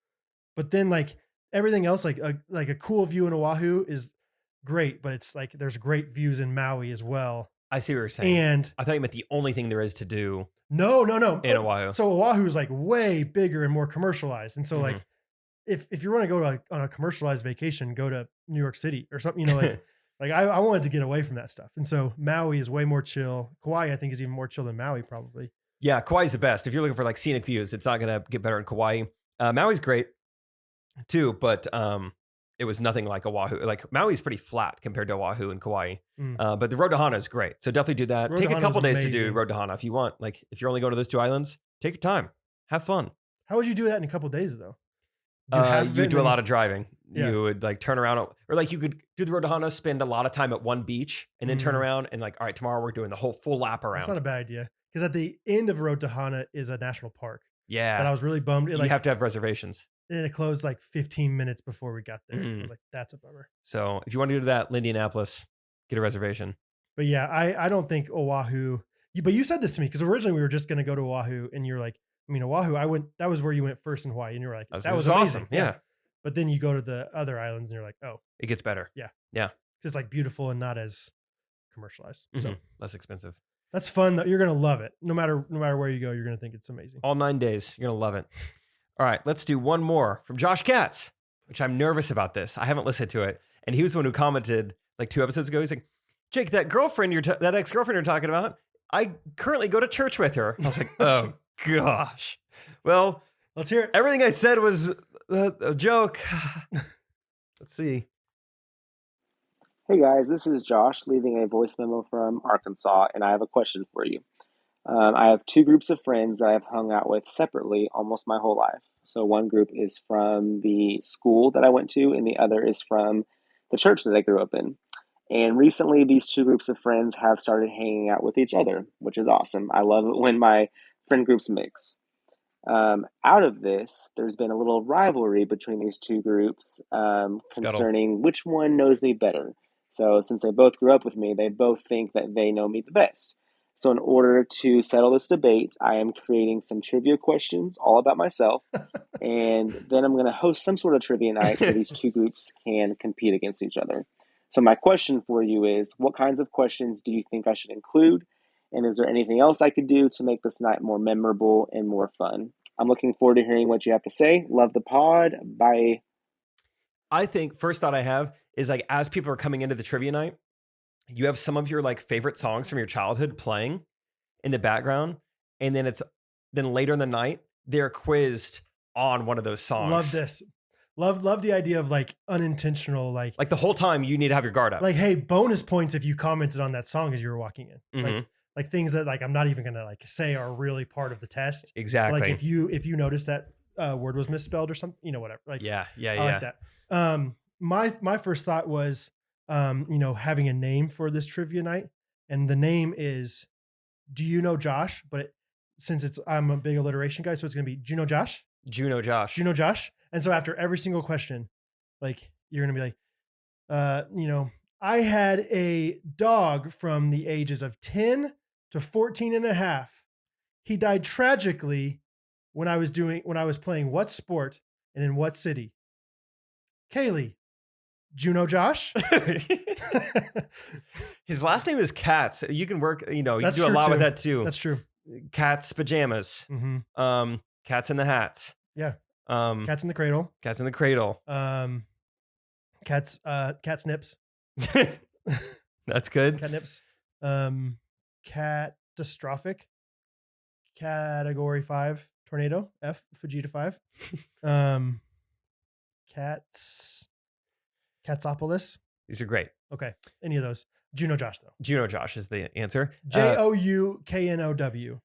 But then like everything else, like a cool view in Oahu is great, but it's like there's great views in Maui as well. I see what you're saying. And I thought you meant the only thing there is to do no. in Oahu. So Oahu is like way bigger and more commercialized. And so Mhm. like if you want to go to on a commercialized vacation, go to New York City or something, like like I wanted to get away from that stuff. And so Maui is way more chill. Kauai, I think, is even more chill than Maui probably. Yeah, Kauai's the best. If you're looking for like scenic views, it's not gonna get better in Kauai. Maui's great too, but it was nothing like Oahu. Like Maui's pretty flat compared to Oahu and Kauai. But the Road to Hana is great. So definitely do that. Road Take to a Hana couple is days to do amazing. Road to Hana if you want. Like if you're only going to those two islands, take your time. Have fun. How would you do that in a couple of days though? You do a lot of driving. Yeah. You would like turn around, or like you could do the Road to Hana, spend a lot of time at one beach, and then turn Mhm. around and like, all right, tomorrow we're doing the whole full lap around. That's not a bad idea. Because at the end of Road to Hana is a national park. Yeah, That I was really bummed. you have to have reservations. And it closed like 15 minutes before we got there. I Mm. was like, that's a bummer. So if you want to do that, Indianapolis, get a reservation. But yeah, I don't think Oahu. But you said this to me because originally we were just going to go to Oahu, and you're like, I mean, Oahu. That was where you went first in Hawaii, and you were like, that was amazing. awesome. Yeah. But then you go to the other islands, and you're like, oh, It gets better. it's like beautiful and not as commercialized. So Mhm. Less expensive. that's fun. That you're going to love it. No matter where you go, you're going to think it's amazing. All 9 days. You're going to love it. All right, let's do one more from Josh Katz, which I'm nervous about this. I haven't listened to it. And he was the one who commented like 2 episodes ago. He's like, Jake, that girlfriend that ex-girlfriend you're talking about, I currently go to church with her. I was like, oh gosh. Well, Let's hear it. everything I said was a joke. Let's see. Hey guys, this is Josh leaving a voice memo from Arkansas, and I have a question for you. I have 2 groups of friends that I've hung out with separately almost my whole life. So one group is from the school that I went to, and the other is from the church that I grew up in. And recently, these 2 groups of friends have started hanging out with each other, which is awesome. I love it when my friend groups mix. Out of this, there's been a little rivalry between these 2 groups concerning which one knows me better. So since they both grew up with me, they both think that they know me the best. So in order to settle this debate, I am creating some trivia questions all about myself. And then I'm going to host some sort of trivia night where these 2 groups can compete against each other. So my question for you is, what kinds of questions do you think I should include? And is there anything else I could do to make this night more memorable and more fun? I'm looking forward to hearing what you have to say. Love the pod. Bye. I think first thought I have is like as people are coming into the trivia night, you have some of your like favorite songs from your childhood playing in the background, and then later in the night they're quizzed on one of those songs. Love this. Love the idea of like unintentional, like Like the whole time you need to have your guard up. like, hey, bonus points if you commented on that song as you were walking in. Mhm. Like things that like I'm not even gonna like say are really part of the test. Exactly. Like if you notice that word was misspelled or something, whatever. Like yeah. I like that. My first thought was having a name for this trivia night, and the name is Do You Know Josh? But since I'm a big alliteration guy, so it's gonna be Do You Know Josh? Juno Josh. Do you know Josh? And so after every single question, like you're gonna be like, I had a dog from the ages of 10 to 14 and a half. He died tragically when I was playing what sport and in what city? Kaylee. Juno Josh? His last name is Katz. You can work, you That's can do a true, lot with too. that too. That's true. Cat's pajamas. Mm-hmm. Cats in the hats. Yeah. Cats Cats in the cradle. in the cradle. Cats nips. That's good. Catnips. Catastrophic. Category 5 tornado. F Fujita 5. Catsopolis. These are great. Okay. Any of those. Juno Josh though. Juno Josh is the answer. Jouknow.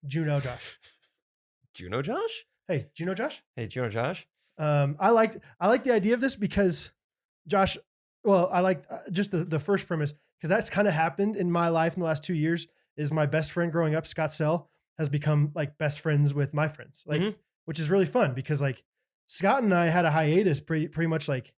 Juno Josh. Juno Josh? Hey, Juno Josh. Hey, Juno Josh. I like the idea of this because Josh, well, I like just the first premise because that's kind of happened in my life in the last 2 years is my best friend growing up, Scott Sell, has become like best friends with my friends, like, which is really fun because like Scott and I had a hiatus pretty much like,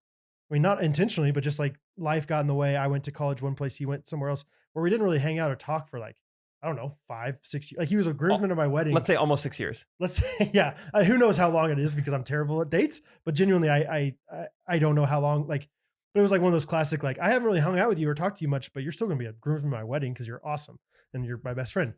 I mean, not intentionally, but just like life got in the way. I went to college one place, he went somewhere else where we didn't really hang out or talk for like, I don't know, 5, 6 years. Like he was a groomsman of my wedding. Let's say almost 6 years. Let's say, yeah. Who knows how long it is because I'm terrible at dates, but genuinely, I don't know how long, like, but it was like one of those classic, like, I haven't really hung out with you or talked to you much, but you're still going to be a groomsman of my wedding because you're awesome and you're my best friend.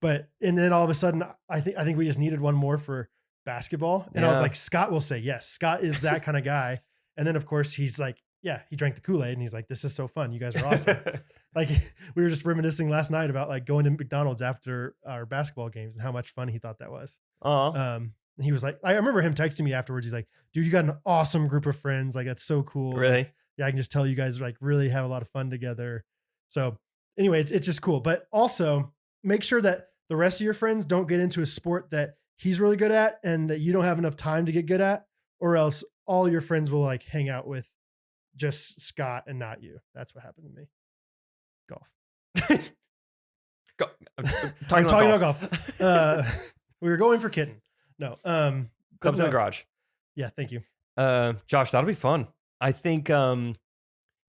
And then all of a sudden, I think we just needed one more for basketball. And I was like, Scott will say yes. Scott is that kind of guy. And then of course he's like, yeah, he drank the Kool-Aid and he's like, this is so fun. You guys are awesome. Like we were just reminiscing last night about like going to McDonald's after our basketball games and how much fun he thought that was. He was like, I remember him texting me afterwards. He's like, dude, you got an awesome group of friends. Like, that's so cool. Really? Yeah. I can just tell you guys like really have a lot of fun together. So anyway, it's just cool, but also make sure that the rest of your friends don't get into a sport that he's really good at and that you don't have enough time to get good at, or else all your friends will like hang out with just Scott and not you. That's what happened to me. Golf. I'm talking about golf. We were going for kitten. No. Clubs in the garage. Yeah. Thank you. Josh, that'll be fun. I think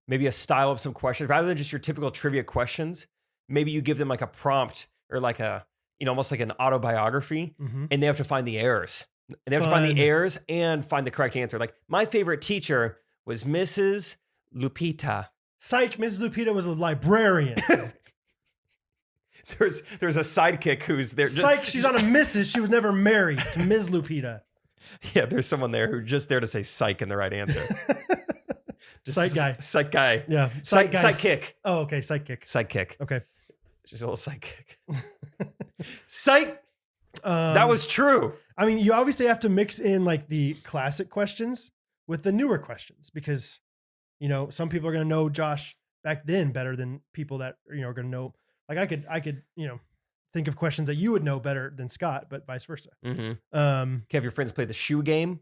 maybe a style of some questions rather than just your typical trivia questions. Maybe you give them like a prompt or like a, almost like an autobiography, and they have to find the errors. And they have to find the errors and find the correct answer. Like my favorite teacher was Mrs. Lupita. Psych, Mrs. Lupita was a librarian. There's a sidekick who's there. Psych, she's on a Mrs. She was never married. It's Ms. Lupita. Yeah, there's someone there who's just there to say psych in the right answer. Psych guy. Psych guy. Yeah. Sidekick. Oh, okay. Sidekick. Sidekick. Okay. She's a little sidekick. Psych. That was true. I mean, you obviously have to mix in like the classic questions with the newer questions because, some people are going to know Josh back then better than people that, are going to know. Like I could, think of questions that you would know better than Scott, but vice versa. Can have your friends play the shoe game?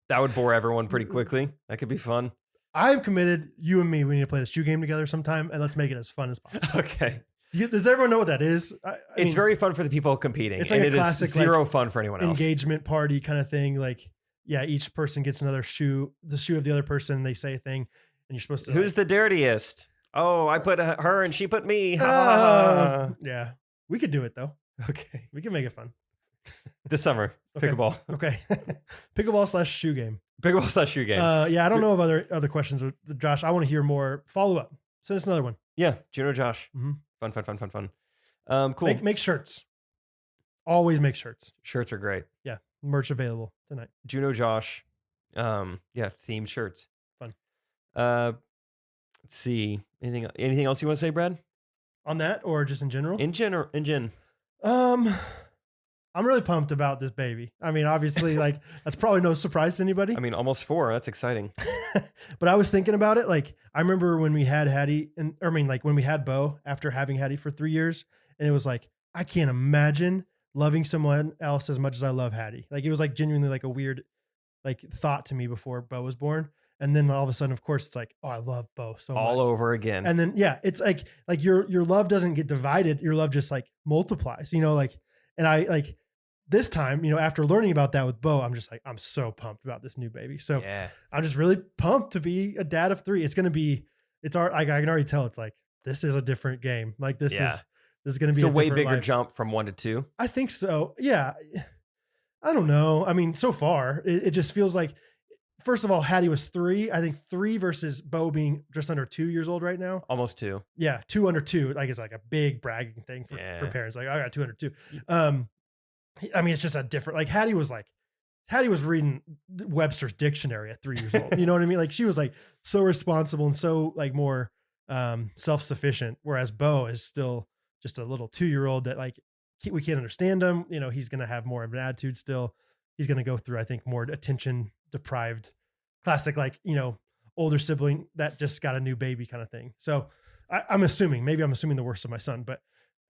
That would bore everyone pretty quickly. That could be fun. I'm committed. You and me, we need to play the shoe game together sometime, and let's make it as fun as possible. Okay. Does everyone know what that is? It's mean, very fun for the people competing. It's like and a classic, is zero fun for anyone else. Engagement party kind of thing. Like, yeah, each person gets another shoe, the shoe of the other person. They say a thing, and you're supposed to. Who's the dirtiest? Oh, I put her and she put me. Yeah, we could do it though. Okay, we can make it fun. This summer, okay. pickleball. Okay, pickleball / shoe game. Pickleball / shoe game. Yeah, I don't know of other questions with Josh. I want to hear more follow up. Send us another one. Yeah, Juno Josh. Fun. Cool. Make shirts. Always make shirts. Shirts are great. Yeah, merch available tonight. Juno Josh. Themed shirts. Fun. Let's see. Anything else you want to say, Brad? On that, or just in general? In gen. I'm really pumped about this baby. I mean, obviously, like that's probably no surprise to anybody. I mean, almost 4. That's exciting. But I was thinking about it. Like, I remember when we had Hattie, when we had Bo after having Hattie for 3 years, and it was like, I can't imagine loving someone else as much as I love Hattie. Like, it was like genuinely like a weird, like thought to me before Bo was born. And then all of a sudden, of course, it's like, oh, I love Bo so much. All over again. And then, yeah, it's like your love doesn't get divided. Your love just like multiplies, and I like this time, after learning about that with Bo, I'm just like, I'm so pumped about this new baby. So yeah. I'm just really pumped to be a dad of 3. It's going to be, I can already tell it's like, this is a different game. Like this is going to be a way bigger jump from 1 to 2. I think so. Yeah. I don't know. I mean, so far it just feels like, first of all, Hattie was 3. I think 3 versus Bo being just under 2 years old right now. Almost 2. Yeah. 2 under 2. Like it's like a big bragging thing for parents. Like I got 2 under 2. I mean, it's just a different, like Hattie was reading Webster's dictionary at 3 years old. You know what I mean? Like she was like so responsible and so like more self-sufficient. Whereas Bo is still just a little 2-year-old that like, we can't understand him. He's going to have more of an attitude still. He's going to go through, I think, more attention deprived, classic, like, older sibling that just got a new baby kind of thing. So I'm assuming the worst of my son, but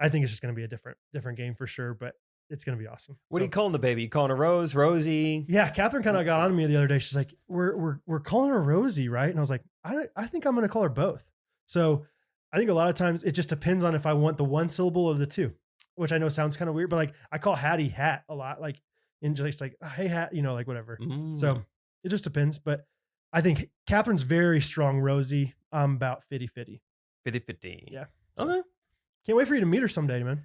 I think it's just going to be a different game for sure. But it's going to be awesome. What are you calling the baby? You calling her Rose, Rosie? Yeah, Catherine kind of got on me the other day. She's like, "We're calling her Rosie, right?" And I was like, "I think I'm going to call her both." So I think a lot of times it just depends on if I want the one syllable or the two, which I know sounds kind of weird, but like I call Hattie Hat a lot, like in just like, "Hey Hat," like whatever. So it just depends. But I think Catherine's very strong Rosie. I'm about 50-50. 50-50. Yeah. So, Okay. Can't wait for you to meet her someday, man.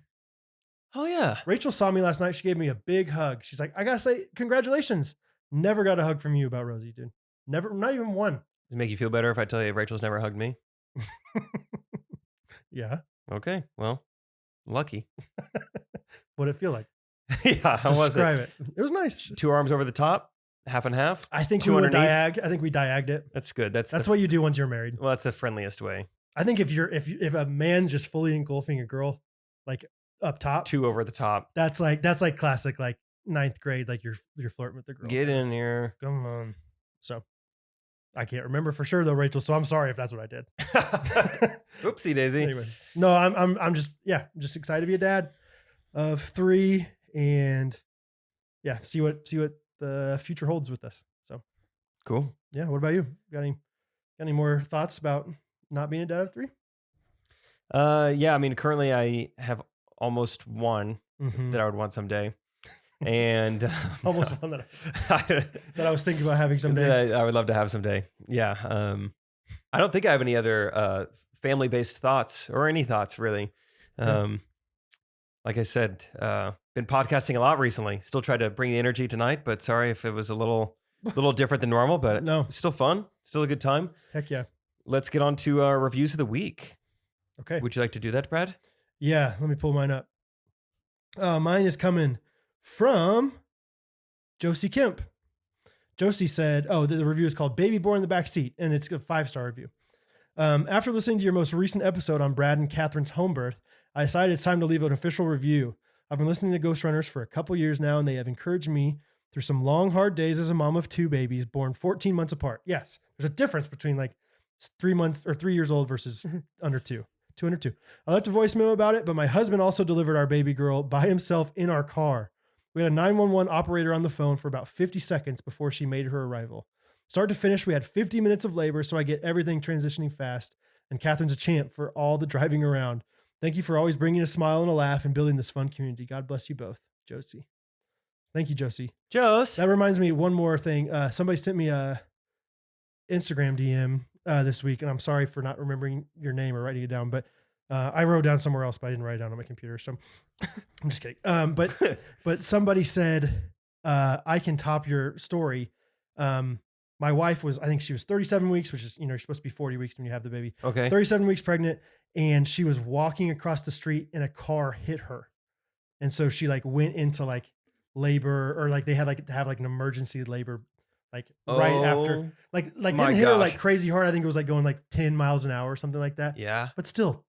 Oh yeah. Rachel saw me last night. She gave me a big hug. She's like, "I gotta say, congratulations." Never got a hug from you about Rosie, dude. Never, not even one. Does it make you feel better if I tell you Rachel's never hugged me? Yeah. Okay. Well, lucky. What'd it feel like? Yeah. How was it? Describe it. It was nice. 2 arms over the top, half and half. I think 2 we went underneath? diag. I think we diagged it. That's good. That's what you do once you're married. Well, that's the friendliest way. I think if a man's just fully engulfing a girl, like up top, 2 over the top. that's like classic, like 9th grade, like you're flirting with the girl. Get in here. Come on. So I can't remember for sure though, Rachel. So I'm sorry if that's what I did. Oopsie daisy. Anyway, no, I'm just excited to be a dad of 3 and see what the future holds with us. So Cool. yeah. What about you? Got any more thoughts about not being a dad of 3? Yeah. I mean, currently I have almost one that I would want someday. And almost one that I was thinking about having someday. I would love to have someday. Yeah. I don't think I have any other family-based thoughts or any thoughts really. Like I said, been podcasting a lot recently. Still tried to bring the energy tonight, but sorry if it was a little different than normal, but No. it's still fun. Still a good time. Heck yeah. Let's get on to our reviews of the week. Okay. Would you like to do that, Brad? Yeah. Let me pull mine up. Mine is coming from Josie Kemp. Josie said, the review is called Baby Born in the Back Seat, and it's a 5-star review. After listening to your most recent episode on Brad and Catherine's home birth, I decided it's time to leave an official review. I've been listening to Ghostrunners for a couple years now, and they have encouraged me through some long, hard days as a mom of 2 babies born 14 months apart. Yes, there's a difference between like 3 months or 3 years old versus under 2. 202. I left a voice memo about it, but my husband also delivered our baby girl by himself in our car. We had a 911 operator on the phone for about 50 seconds before she made her arrival. Start to finish, we had 50 minutes of labor, so I get everything transitioning fast. And Catherine's a champ for all the driving around. Thank you for always bringing a smile and a laugh and building this fun community. God bless you both, Josie. Thank you, Josie. That reminds me of one more thing. Somebody sent me a Instagram DM this week, and I'm sorry for not remembering your name or writing it down, but I wrote down somewhere else, but I didn't write it down on my computer. So I'm just kidding. But somebody said, I can top your story. My wife was, I think she was 37 weeks, which is, you're supposed to be 40 weeks when you have the baby. Okay. 37 weeks pregnant. And she was walking across the street and a car hit her. And so she like went into like labor, or like they had like to have like an emergency labor, like right after, like didn't hit her like crazy hard. I think it was like going like 10 miles an hour or something like that. Yeah. But still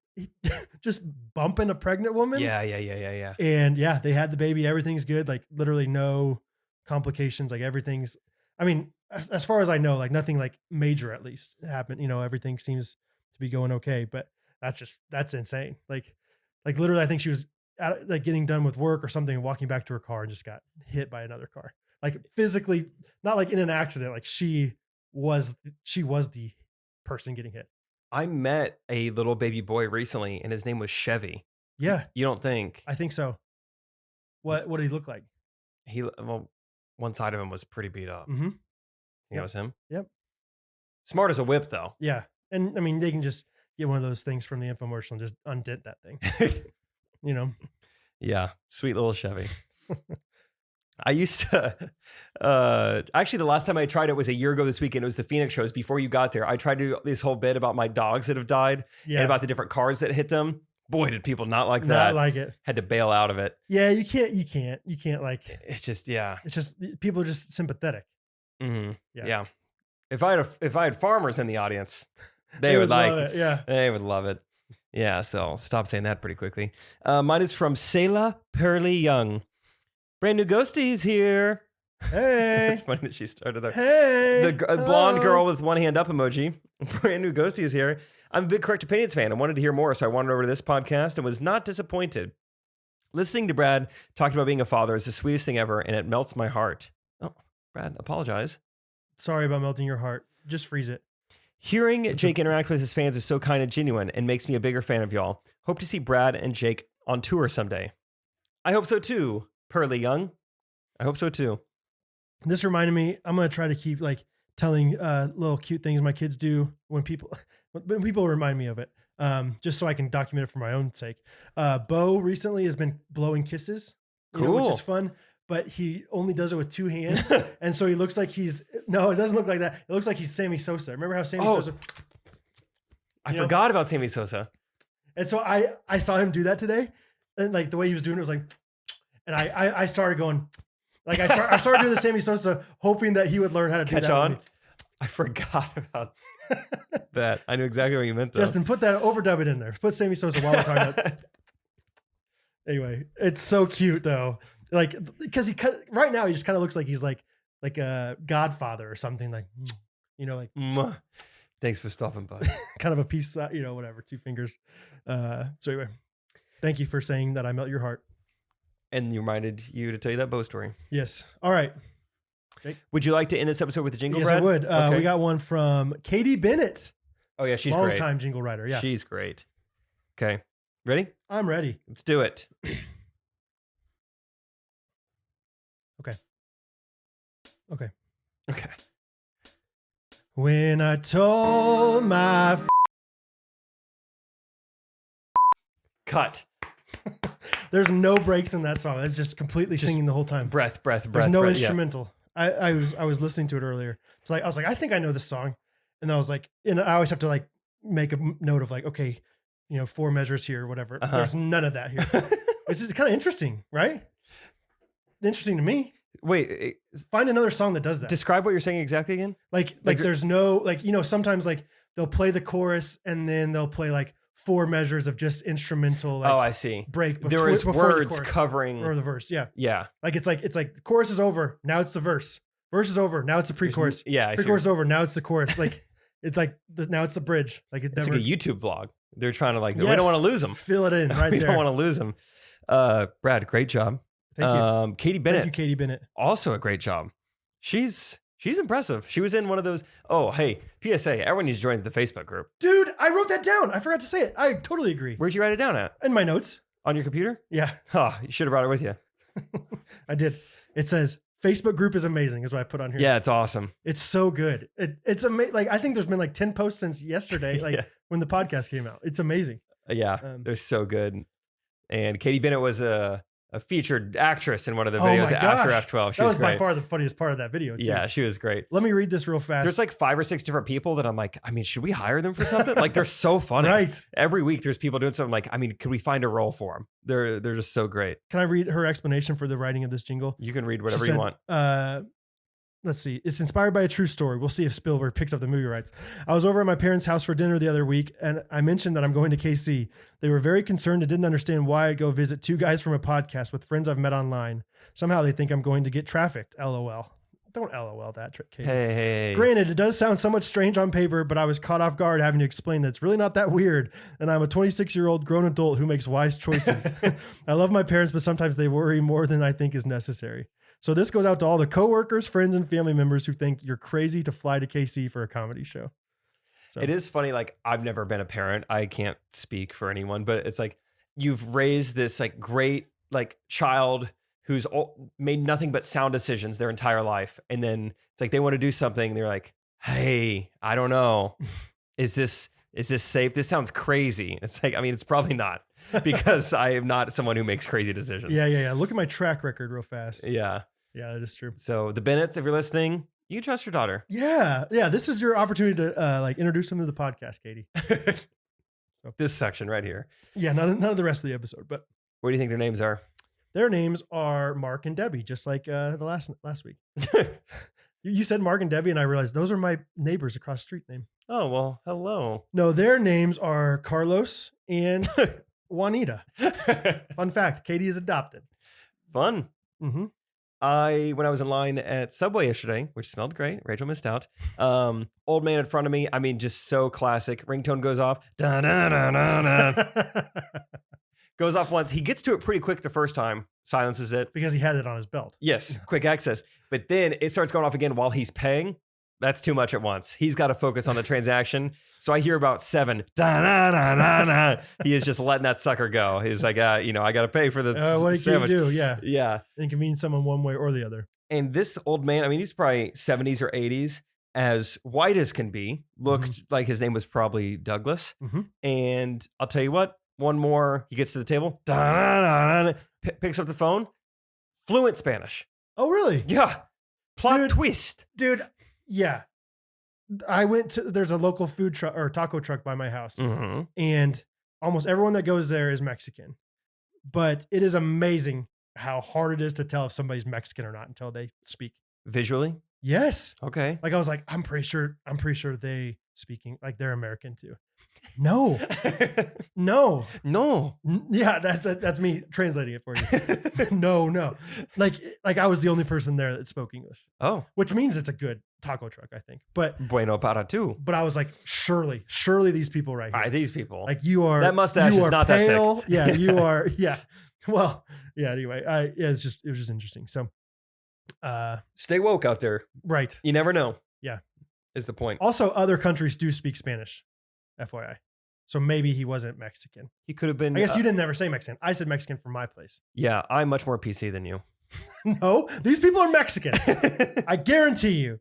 just bumping a pregnant woman. Yeah. And yeah, they had the baby. Everything's good. Like literally no complications. Like everything's, I mean, as far as I know, like nothing like major at least happened. Everything seems to be going okay, but that's insane. Like literally, I think she was like getting done with work or something and walking back to her car and just got hit by another car. Like physically, not like in an accident. Like she was the person getting hit. I met a little baby boy recently and his name was Chevy. Yeah. You don't think? I think so. What did he look like? One side of him was pretty beat up. Mm-hmm. It was him? Yep. Smart as a whip though. Yeah. And I mean, they can just get one of those things from the infomercial and just undent that thing. Yeah. Sweet little Chevy. I used to, actually the last time I tried it was a year ago this weekend. It was the Phoenix shows before you got there. I tried to do this whole bit about my dogs that have died and about the different cars that hit them. Boy, did people not like that. Not like it. Had to bail out of it. Yeah, you can't like, it's just, yeah. It's just, people are just sympathetic. Mm-hmm. Yeah. If I had farmers in the audience, they would like it. Yeah. They would love it. Yeah. So stop saying that pretty quickly. Mine is from Selah Pearly Young. Brand new ghosties here. Hey. It's funny that she started there. Hey. The blonde girl with one hand up emoji. Brand new Ghosty is here. I'm a big Correct Opinions fan. I wanted to hear more, so I wandered over to this podcast and was not disappointed. Listening to Brad talk about being a father is the sweetest thing ever, and it melts my heart. Oh, Brad, apologize. Sorry about melting your heart. Just freeze it. Hearing Jake interact with his fans is so kind and genuine and makes me a bigger fan of y'all. Hope to see Brad and Jake on tour someday. I hope so too, Pearly Young. I hope so too. This reminded me, I'm going to try to keep like telling little cute things my kids do when people remind me of it. Just so I can document it for my own sake. Bo recently has been blowing kisses, which is fun, but he only does it with two hands. And so he looks like no, it doesn't look like that. It looks like he's Sammy Sosa. Remember how Sammy Sosa? I forgot about Sammy Sosa. And so I saw him do that today. And like the way he was doing it was like, and I started going, like I started doing the Sammy Sosa, hoping that he would learn how to do that. On. I forgot about that. I knew exactly what you meant though. Justin, put that, overdub it in there. Put Sammy Sosa while we're talking about. Anyway, it's so cute though. Like, because right now he just kind of looks like he's like a godfather or something, like, like thanks for stopping by. Kind of a piece, whatever, two fingers. So anyway, thank you for saying that I melt your heart. And you reminded you to tell you that Bo story. Yes. All right. Jake? Would you like to end this episode with a jingle, Yes, Brad? I would. Okay. We got one from Katie Bennett. Oh yeah, she's great. Long-time jingle writer. Yeah. She's great. Okay. Ready? I'm ready. Let's do it. Okay. When I told my Cut. there's no breaks in that song. It's just completely singing the whole time. Breath. There's no breath, instrumental. Yeah. I was listening to it earlier. It's like I was like, I think I know this song. And I was like, and I always have to like make a note of like, okay, 4 measures here or whatever. There's none of that here. It's just kind of interesting, right? Interesting to me. Wait, find another song that does that. Describe what you're saying exactly again. Like there's no, sometimes like they'll play the chorus and then they'll play like 4 measures of just instrumental. Like, I see. Break. There is words the covering or the verse. Yeah. Yeah. Like it's like the chorus is over. Now it's the verse. Verse is over. Now it's the pre-chorus. Yeah. Pre-chorus is over. Now it's the chorus. Like it's like now it's the bridge. Like it's like a YouTube vlog. They're trying to we don't want to lose them. Fill it in right we there. don't want to lose them. Brad, great job. Thank you. Katie Bennett. Thank you, Katie Bennett. Also a great job. She's impressive. She was in one of those. Oh, hey, PSA. Everyone needs to join the Facebook group. Dude, I wrote that down. I forgot to say it. I totally agree. Where'd you write it down at? In my notes. On your computer? Yeah. Oh, you should have brought it with you. I did. It says Facebook group is amazing is what I put on here. Yeah, it's awesome. It's so good. It's amazing. Like I think there's been like 10 posts since yesterday, like when the podcast came out. It's amazing. Yeah, they're so good. And Katie Bennett was a featured actress in one of the videos after F12. She was great. by far the funniest part of that video too. Yeah, she was great. Let me read this real fast. There's like 5 or 6 different people that I'm like, I mean, should we hire them for something? Like they're so funny. Right. Every week there's people doing something like, I mean, could we find a role for them? They're just so great. Can I read her explanation for the writing of this jingle? You can read whatever you want. Let's see. It's inspired by a true story. We'll see if Spielberg picks up the movie rights. I was over at my parents' house for dinner the other week, and I mentioned that I'm going to KC. They were very concerned and didn't understand why I'd go visit 2 guys from a podcast with friends I've met online. Somehow they think I'm going to get trafficked. LOL. Don't LOL that, Katie. Hey. Granted, it does sound somewhat strange on paper, but I was caught off guard having to explain that it's really not that weird. And I'm a 26-year-old grown adult who makes wise choices. I love my parents, but sometimes they worry more than I think is necessary. So this goes out to all the coworkers, friends, and family members who think you're crazy to fly to KC for a comedy show. So It is funny. Like I've never been a parent. I can't speak for anyone, but it's like you've raised this like great like child who's made nothing but sound decisions their entire life. And then it's like they want to do something. They're like, hey, I don't know. Is this safe? This sounds crazy. It's like, I mean, it's probably not because I am not someone who makes crazy decisions. Yeah. Look at my track record real fast. Yeah. Yeah, that is true. So the Bennetts, if you're listening, you can trust your daughter. Yeah. This is your opportunity to like introduce them to the podcast, Katie. This section right here. Yeah, none of the rest of the episode, but What do you think their names are? their names are Mark and Debbie, just like the last week. You said Mark and Debbie, and I realized those are my neighbors across the street name. Oh, well, hello. No, their names are Carlos and Juanita. Fun fact, Katie is adopted. Fun. Mm-hmm. When I was in line at Subway yesterday, which smelled great, Rachel missed out. Old man in front of me. I mean, just so classic. Ringtone goes off. Goes off once. He gets to it pretty quick the first time. Silences it. Because he had it on his belt. Yes, quick access. But then it starts going off again while he's paying. That's too much at once. He's got to focus on the transaction. So I hear about 7. He is just letting that sucker go. He's like, I got to pay for the what can you sandwich. do? Yeah. Yeah. Inconvenience someone one way or the other. And this old man, I mean, he's probably 70s or 80s, as white as can be, looked like his name was probably Douglas. And I'll tell you what, one more, he gets to the table, picks up the phone, fluent Spanish. Oh, really? Yeah. Plot twist. Dude, yeah. There's a local food truck or taco truck by my house. And almost everyone that goes there is Mexican. But it is amazing how hard it is to tell if somebody's Mexican or not until they speak. Visually? Yes. Okay. Like I was like, I'm pretty sure they speaking like they're American too. No. No. Yeah, that's me translating it for you. No. Like I was the only person there that spoke English. Oh. Which means it's a good taco truck, I think. But bueno para tú. But I was like, surely these people right here. These people. Like you are that mustache is not pale. that thick. Yeah, you are. Yeah. Well, yeah, anyway. It was just interesting. So stay woke out there. Right. You never know. Yeah. Is the point. Also, other countries do speak Spanish, FYI. So maybe he wasn't Mexican. He could have been. I guess you didn't ever say Mexican. I said Mexican for my place. Yeah, I'm much more PC than you. No, these people are Mexican. I guarantee you.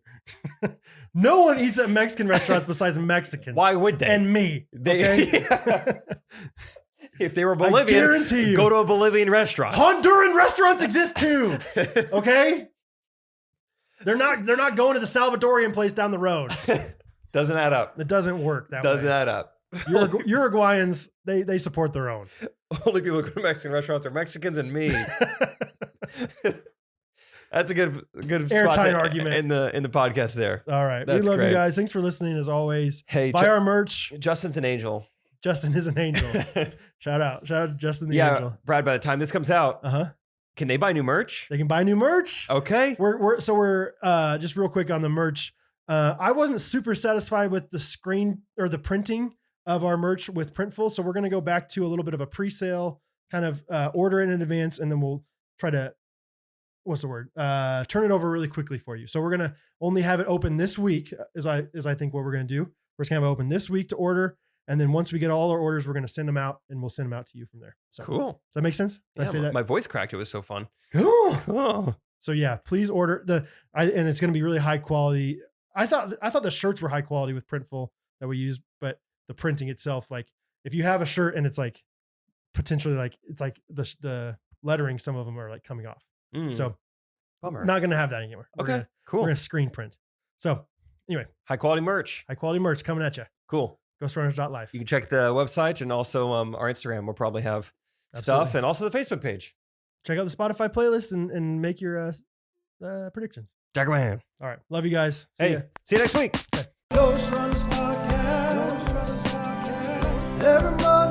No one eats at Mexican restaurants besides Mexicans. Why would they? And me. Okay? If they were Bolivian, I guarantee you. Go to a Bolivian restaurant. Honduran restaurants exist too. Okay? They're not going to the Salvadorian place down the road. Doesn't add up. It doesn't work that way. Doesn't add up. Uruguayans, they support their own. Only people who go to Mexican restaurants are Mexicans and me. That's a good airtight argument in the podcast there. All right. That's we love great. you guys. Thanks for listening as always. Hey, buy our merch. Justin's an angel. Justin is an angel. Shout out to Justin the angel. Brad, by the time this comes out, can they buy new merch? They can buy new merch. Okay. We're just real quick on the merch. I wasn't super satisfied with the screen or the printing of our merch with Printful. So we're going to go back to a little bit of a pre-sale kind of order it in advance. And then we'll try to, turn it over really quickly for you. So we're going to only have it open this week is I think what we're going to do. We're just going to have it open this week to order. And then once we get all our orders, we're going to send them out and we'll send them out to you from there. So cool. Does that make sense? Did I say that? My voice cracked. It was so fun. Cool. So yeah, please order and it's going to be really high quality. I thought the shirts were high quality with Printful that we use, but the printing itself, like if you have a shirt and it's like potentially like, it's like the lettering, some of them are like coming off. So bummer. Not going to have that anymore. Okay, cool. We're going to screen print. So anyway, high quality merch coming at you. Cool. Ghostrunners.life. You can check the website and also our Instagram. We'll probably have stuff and also the Facebook page. Check out the Spotify playlist and make your predictions. Jack man. All right. Love you guys. See you next week. Okay. Ghostrunners podcast. Every Monday.